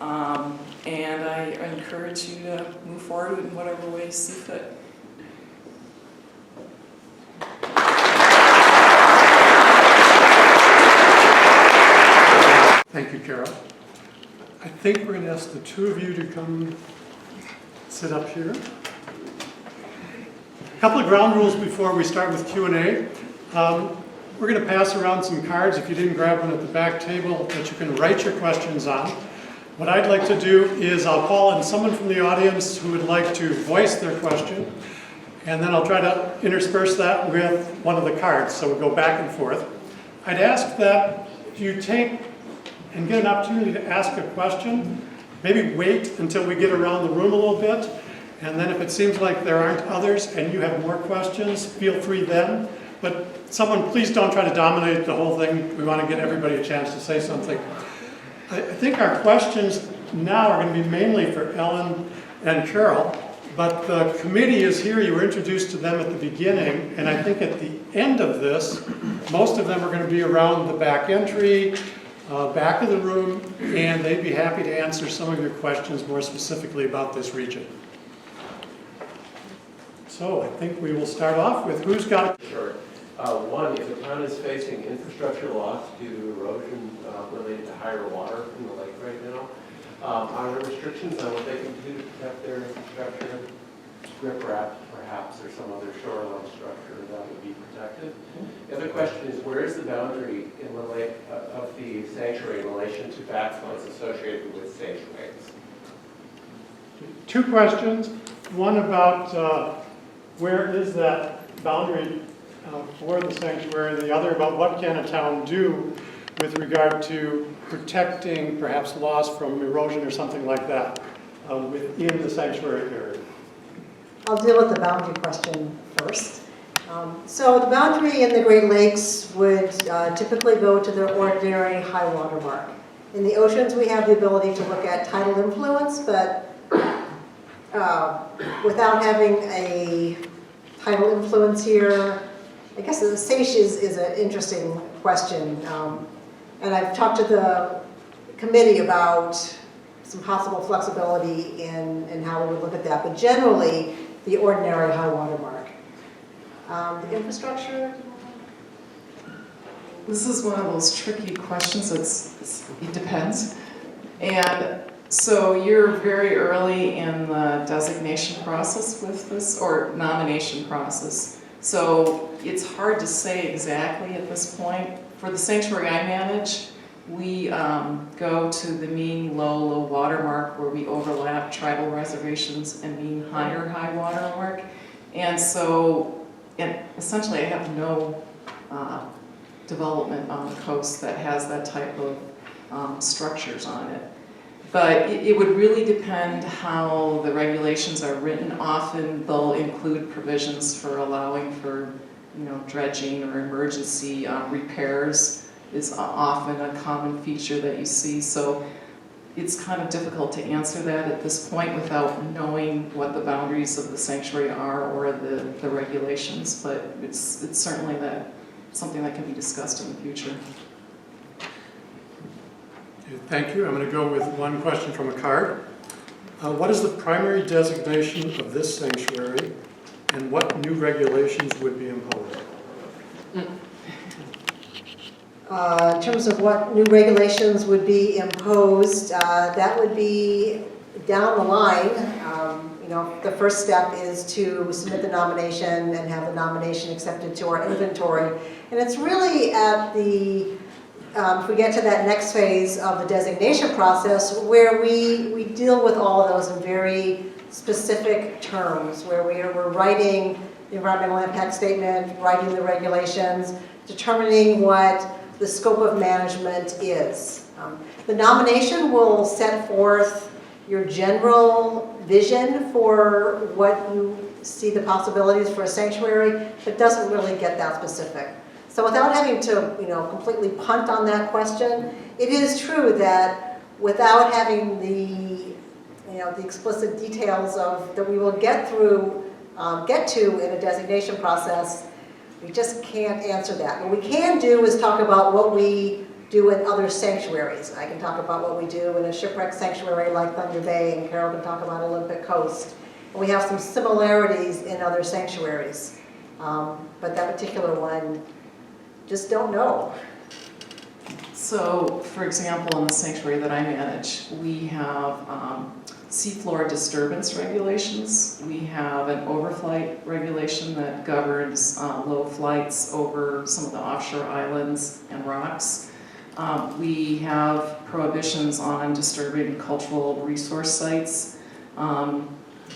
And I encourage you to move forward in whatever way you see fit. Thank you, Carol. I think we're going to ask the two of you to come sit up here. A couple of ground rules before we start with Q&A. We're going to pass around some cards, if you didn't grab one at the back table, that you can write your questions on. What I'd like to do is I'll call on someone from the audience who would like to voice their question, and then I'll try to intersperse that with one of the cards, so we'll go back and forth. I'd ask that you take and get an opportunity to ask a question, maybe wait until we get around the room a little bit, and then if it seems like there aren't others and you have more questions, feel free then. But someone, please don't try to dominate the whole thing. We want to get everybody a chance to say something. I think our questions now are going to be mainly for Ellen and Carol, But the committee is here, you were introduced to them at the beginning, and I think at the end of this, most of them are going to be around the back entry, back of the room, and they'd be happy to answer some of your questions more specifically about this region. So I think we will start off with who's got... Sure. One, if the town is facing infrastructure loss due to erosion related to higher water in the lake right now, are there restrictions on what they can do to protect their infrastructure? Riprap, perhaps, or some other shoreline structure that would be protected. The other question is, where is the boundary in of the sanctuary in relation to backflows associated with sanctuaries? Two questions. One about where is that boundary for the sanctuary, the other about what can a town do with regard to protecting perhaps loss from erosion or something like that within the sanctuary area. I'll deal with the boundary question first. So the boundary in the Great Lakes would typically go to the ordinary high water mark. In the oceans, we have the ability to look at tidal influence, but without having a tidal influence here, I guess the SAISH is an interesting question. And I've talked to the committee about some possible flexibility in how we would look at that, but generally, the ordinary high water mark. The infrastructure? This is one of those tricky questions. It depends. And so you're very early in the designation process with this, or nomination process. So it's hard to say exactly at this point. For the sanctuary I manage, we go to the mean low water mark where we overlap tribal reservations and mean high water mark. And so, essentially I have no development on the coast that has that type of structures on it. But it would really depend how the regulations are written. Often they'll include provisions for allowing for, dredging or emergency repairs is often a common feature that you see. So it's kind of difficult to answer that at this point without knowing what the boundaries of the sanctuary are or the regulations. But it's certainly something that can be discussed in the future. Thank you. I'm going to go with one question from a card. What is the primary designation of this sanctuary, and what new regulations would be imposed? In terms of what new regulations would be imposed, that would be down the line. The first step is to submit the nomination and have the nomination accepted to our inventory. And it's really at the if we get to that next phase of the designation process where we deal with all of those in very specific terms, where we're writing the environmental impact statement, writing the regulations, determining what the scope of management is. The nomination will set forth your general vision for what you see the possibilities for a sanctuary, but doesn't really get that specific. So without having to, completely punt on that question, it is true that without having the explicit details that we will get to in a designation process, we just can't answer that. What we can do is talk about what we do in other sanctuaries. I can talk about what we do in a shipwreck sanctuary like Thunder Bay, and Carol can talk about Olympic Coast. And we have some similarities in other sanctuaries, but that particular one, just don't know. So, for example, in the sanctuary that I manage, we have seafloor disturbance regulations. We have an overflight regulation that governs low flights over some of the offshore islands and rocks. We have prohibitions on disturbing cultural resource sites.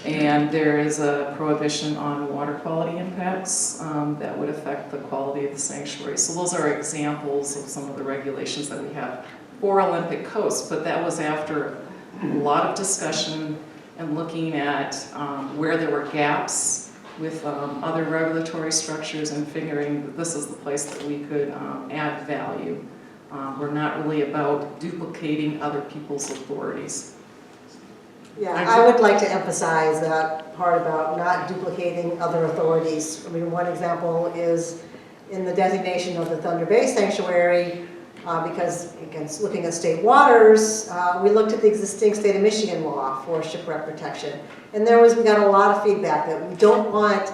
And there is a prohibition on water quality impacts that would affect the quality of the sanctuary. So those are examples of some of the regulations that we have for Olympic Coast, but that was after a lot of discussion and looking at where there were gaps with other regulatory structures and figuring that this is the place that we could add value. We're not really about duplicating other people's authorities. Yeah, I would like to emphasize that part about not duplicating other authorities. I mean, one example is in the designation of the Thunder Bay Sanctuary, because, again, looking at state waters, we looked at the existing state of Michigan law for shipwreck protection. And we got a lot of feedback that we don't want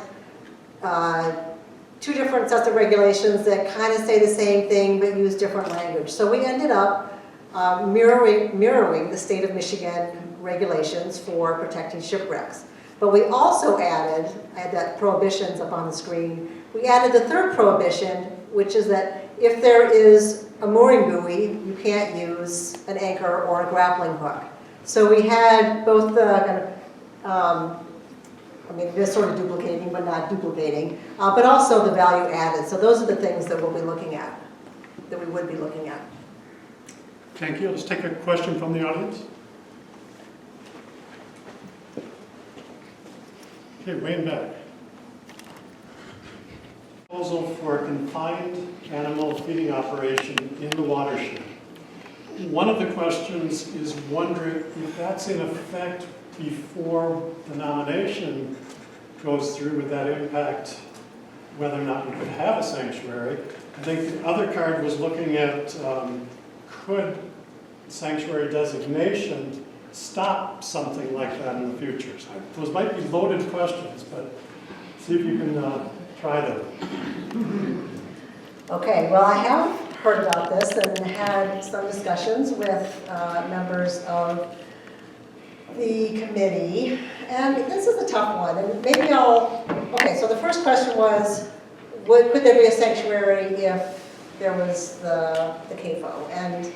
two different sets of regulations that kind of say the same thing but use different language. So we ended up mirroring the state of Michigan regulations for protecting shipwrecks. But we also added, I had that prohibitions up on the screen, we added the third prohibition, which is that if there is a mooring buoy, you can't use an anchor or a grappling hook. So we had both the kind of, I mean, it is sort of duplicating, but not duplicating, but also the value added. So those are the things that we'll be looking at, that we would be looking at. Thank you. Let's take a question from the audience. Okay, way in back. Proposal for a confined animal feeding operation in the watershed. One of the questions is wondering if that's in effect before the nomination goes through, would that impact whether or not we could have a sanctuary? I think the other card was looking at could sanctuary designation stop something like that in the future? So those might be loaded questions, but see if you can try them. Okay, well, I have heard about this and had some discussions with members of the committee, and this is a tough one, and maybe okay, so the first question was, could there be a sanctuary if there was the CAFO? And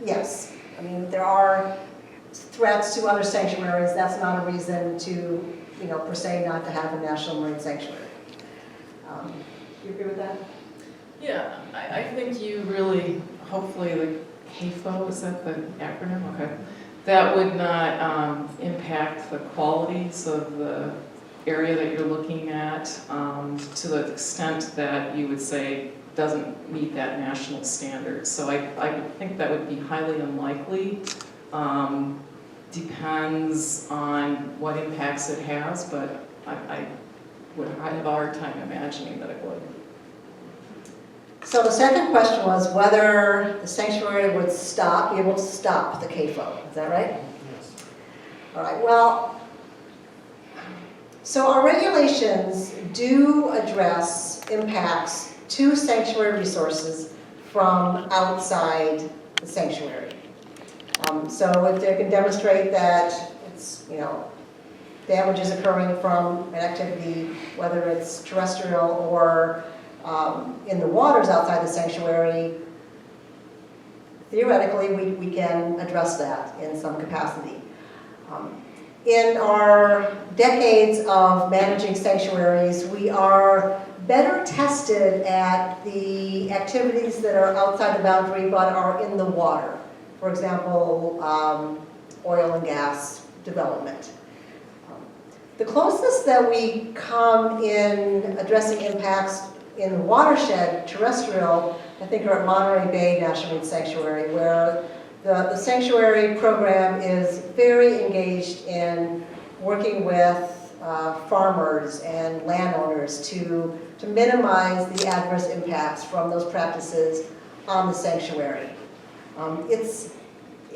yes, I mean, there are threats to other sanctuaries. That's not a reason to, per se, not to have a national marine sanctuary. You agree with that? Yeah, I think you really, hopefully the CAFO, is that the acronym? Okay. That would not impact the qualities of the area that you're looking at to the extent that you would say doesn't meet that national standard. So I would think that would be highly unlikely. Depends on what impacts it has, but I would have a hard time imagining that it would. So the second question was whether the sanctuary would be able to stop the CAFO. Is that right? Yes. All right, well, so our regulations do address impacts to sanctuary resources from outside the sanctuary. So if they can demonstrate that it's, damage is occurring from an activity, whether it's terrestrial or in the waters outside the sanctuary, theoretically we can address that in some capacity. In our decades of managing sanctuaries, we are better tested at the activities that are outside the boundary but are in the water. For example, oil and gas development. The closest that we come in addressing impacts in the watershed, terrestrial, I think are at Monterey Bay National Marine Sanctuary, where the sanctuary program is very engaged in working with farmers and landowners to minimize the adverse impacts from those practices on the sanctuary.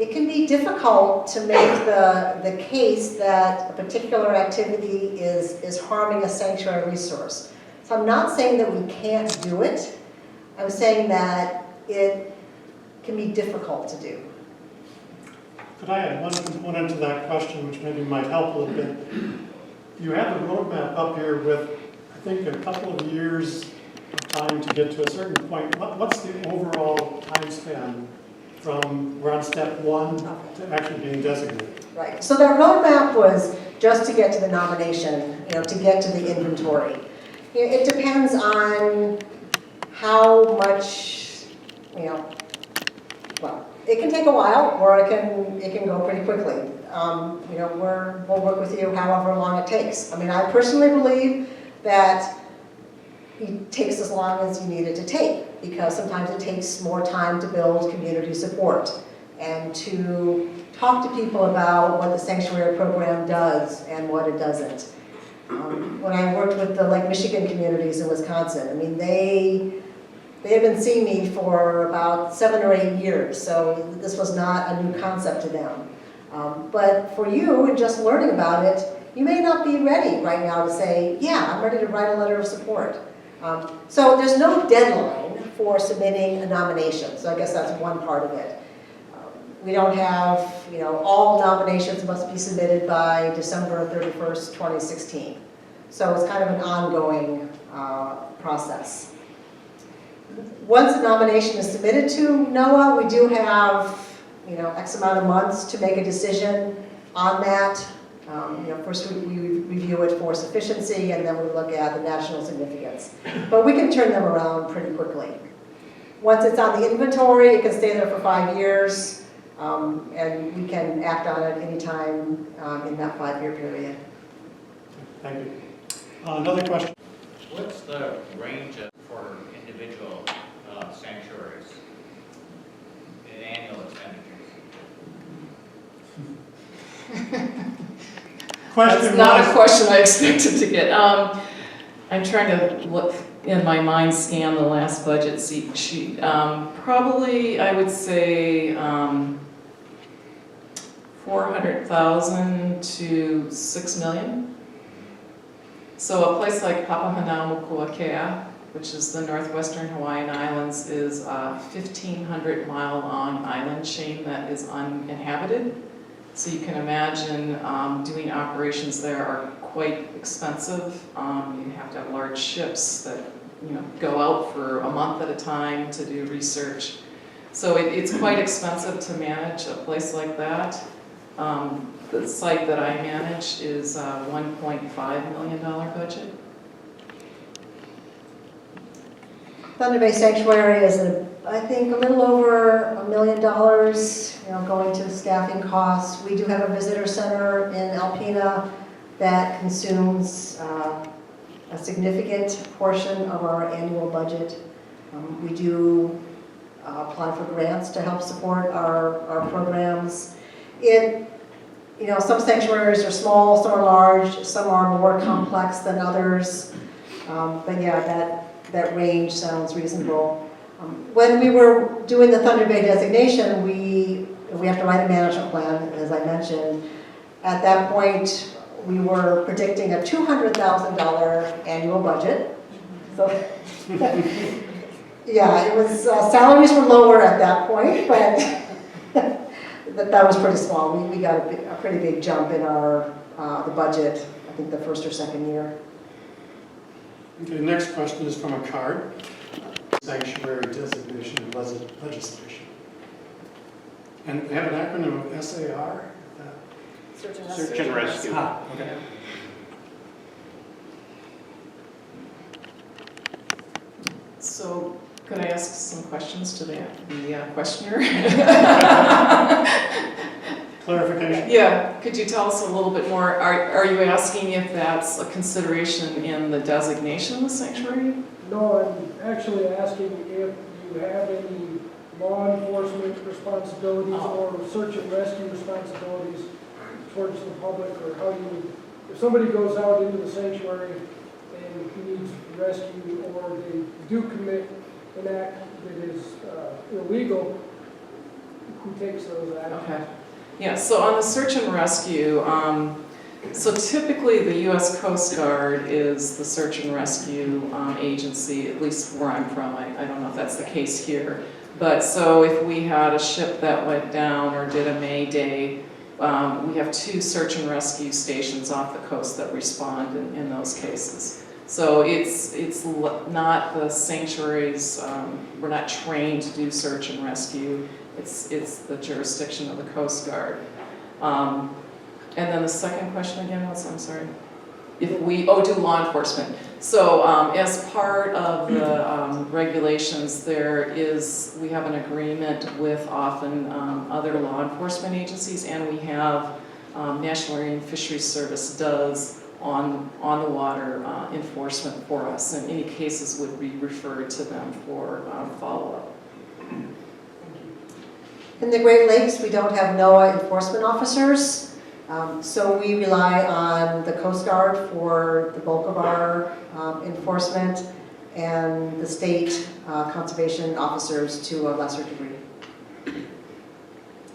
It can be difficult to make the case that a particular activity is harming a sanctuary resource. So I'm not saying that we can't do it. I'm saying that it can be difficult to do. Could I add one component to that question, which maybe might help a little bit? You have the roadmap up here with, I think, a couple of years of time to get to a certain point. What's the overall time span from we're on step one to actually being designated? Right. So that roadmap was just to get to the nomination, to get to the inventory. It depends on how much, well, it can take a while, or it can go pretty quickly. We'll work with you however long it takes. I mean, I personally believe that it takes as long as you need it to take, because sometimes it takes more time to build community support and to talk to people about what the sanctuary program does and what it doesn't. When I worked with the Lake Michigan communities in Wisconsin, I mean, they have been seeing me for about 7 or 8 years, so this was not a new concept to them. But for you, and just learning about it, you may not be ready right now to say, yeah, I'm ready to write a letter of support. So there's no deadline for submitting a nomination, so I guess that's one part of it. We don't have, all nominations must be submitted by December 31st, 2016. So it's kind of an ongoing process. Once a nomination is submitted to NOAA, we do have, X amount of months to make a decision on that. First we review it for sufficiency, and then we look at the national significance. But we can turn them around pretty quickly. Once it's on the inventory, it can stay there for 5 years, and we can act on it anytime in that 5-year period. Thank you. Another question. What's the range for individual sanctuaries in annual expenditures? That's not a question I expected to get. I'm trying to look in my mind, scan the last budget sheet. Probably, I would say 400,000 to 6 million. So a place like Papahanaumokuakea, which is the northwestern Hawaiian Islands, is a 1,500-mile-long island chain that is uninhabited. So you can imagine doing operations there are quite expensive. You have to have large ships that go out for a month at a time to do research. So it's quite expensive to manage a place like that. The site that I manage is a $1.5 million budget. Thunder Bay Sanctuary is, I think, a little over $1 million, going to staffing costs. We do have a visitor center in Alpena that consumes a significant portion of our annual budget. We do apply for grants to help support our programs. Some sanctuaries are small, some are large, some are more complex than others. But yeah, that range sounds reasonable. When we were doing the Thunder Bay designation, we have to write a management plan, as I mentioned. At that point, we were predicting a $200,000 annual budget. So, yeah, it was salaries were lower at that point, but that was pretty small. We got a pretty big jump in our the budget. I think the first or second year. Okay, next question is from a card. Sanctuary designation legislation. And they have an acronym of SAR? Search and rescue. Okay. So could I ask some questions to the questioner? Clarification? Yeah, could you tell us a little bit more? Are you asking if that's a consideration in the designation of the sanctuary? No, I'm actually asking if you have any law enforcement responsibilities or search and rescue responsibilities towards the public, or how you, if somebody goes out into the sanctuary and he needs rescue, or they do commit an act that is illegal, who takes those actions? Okay. Yeah, so on the search and rescue, so typically the U.S. Coast Guard is the search and rescue agency, at least where I'm from. I don't know if that's the case here. But so if we had a ship that went down or did a Mayday, we have 2 search and rescue stations off the coast that respond in those cases. So it's not the sanctuaries, we're not trained to do search and rescue. It's the jurisdiction of the Coast Guard. And then the second question again was, I'm sorry, if we, do law enforcement. So as part of the regulations, we have an agreement with often other law enforcement agencies, and we have National Marine Fisheries Service does on the water enforcement for us, and any cases would be referred to them for follow-up. In the Great Lakes, we don't have NOAA enforcement officers, so we rely on the Coast Guard for the bulk of our enforcement and the state conservation officers to a lesser degree. Thank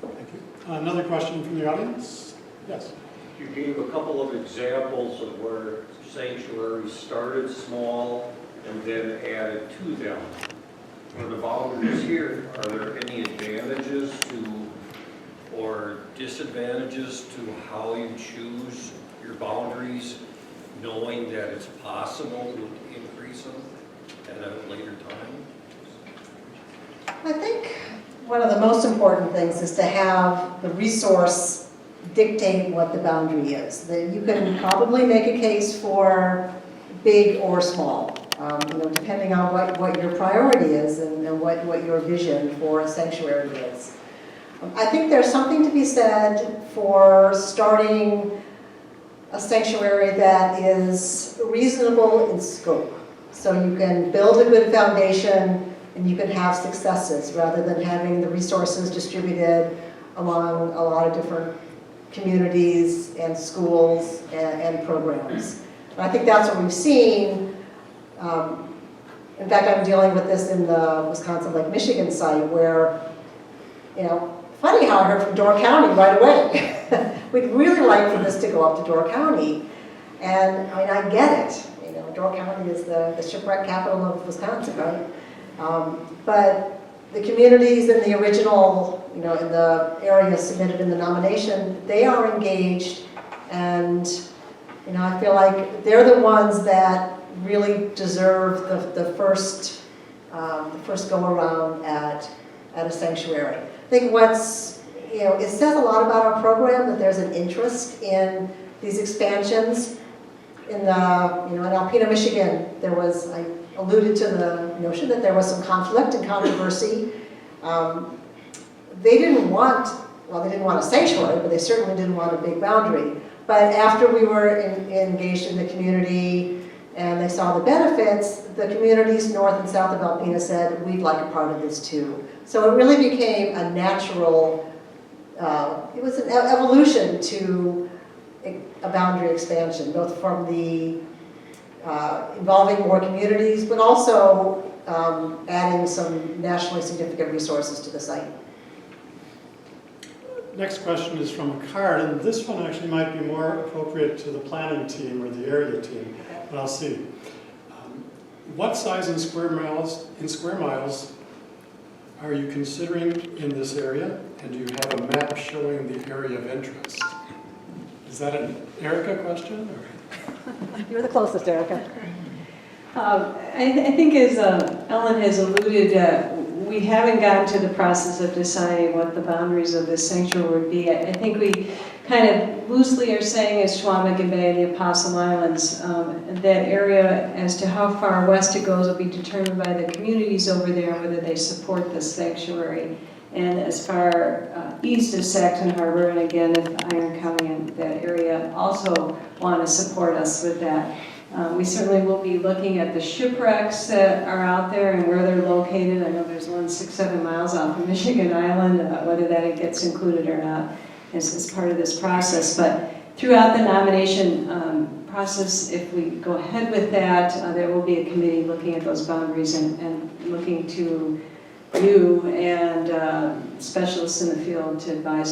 you. Another question from the audience? Yes. You gave a couple of examples of where sanctuaries started small and then added to them. For the volunteers here, are there any advantages to or disadvantages to how you choose your boundaries, knowing that it's possible to increase them at a later time? I think one of the most important things is to have the resource dictate what the boundary is. That you can probably make a case for big or small, depending on what your priority is and what your vision for a sanctuary is. I think there's something to be said for starting a sanctuary that is reasonable in scope. So you can build a good foundation and you can have successes rather than having the resources distributed among a lot of different communities and schools and programs. And I think that's what we've seen. In fact, I'm dealing with this in the Wisconsin Lake Michigan site where, funny how I heard from Door County right away. We'd really like for this to go up to Door County. And I get it. Door County is the shipwreck capital of Wisconsin, right? But the communities in the original, in the area submitted in the nomination, they are engaged, and I feel like they're the ones that really deserve the first go around at a sanctuary. I think it says a lot about our program that there's an interest in these expansions. In in Alpena, Michigan, I alluded to the notion that there was some conflict and controversy. They didn't want a sanctuary, but they certainly didn't want a big boundary. But after we were engaged in the community and they saw the benefits, the communities north and south of Alpena said, we'd like a part of this too. So it really became a natural, it was an evolution to a boundary expansion, both from the involving more communities, but also adding some nationally significant resources to the site. Next question is from a card, and this one actually might be more appropriate to the planning team or the area team, but I'll see. What size in square miles are you considering in this area, and do you have a map showing the area of interest? Is that an Erica question? Or? You're the closest, Erica. I think as Ellen has alluded, we haven't gotten to the process of deciding what the boundaries of this sanctuary would be. I think we kind of loosely are saying as Squamish Bay, the Apostle Islands, that area as to how far west it goes will be determined by the communities over there, whether they support this sanctuary. And as far east of Saxon Harbor, and again, if Iron County and that area also want to support us with that. We certainly will be looking at the shipwrecks that are out there and where they're located. I know there's one 6-7 miles off of Michigan Island, whether that gets included or not is part of this process. But throughout the nomination process, if we go ahead with that, there will be a committee looking at those boundaries and looking to you and specialists in the field to advise us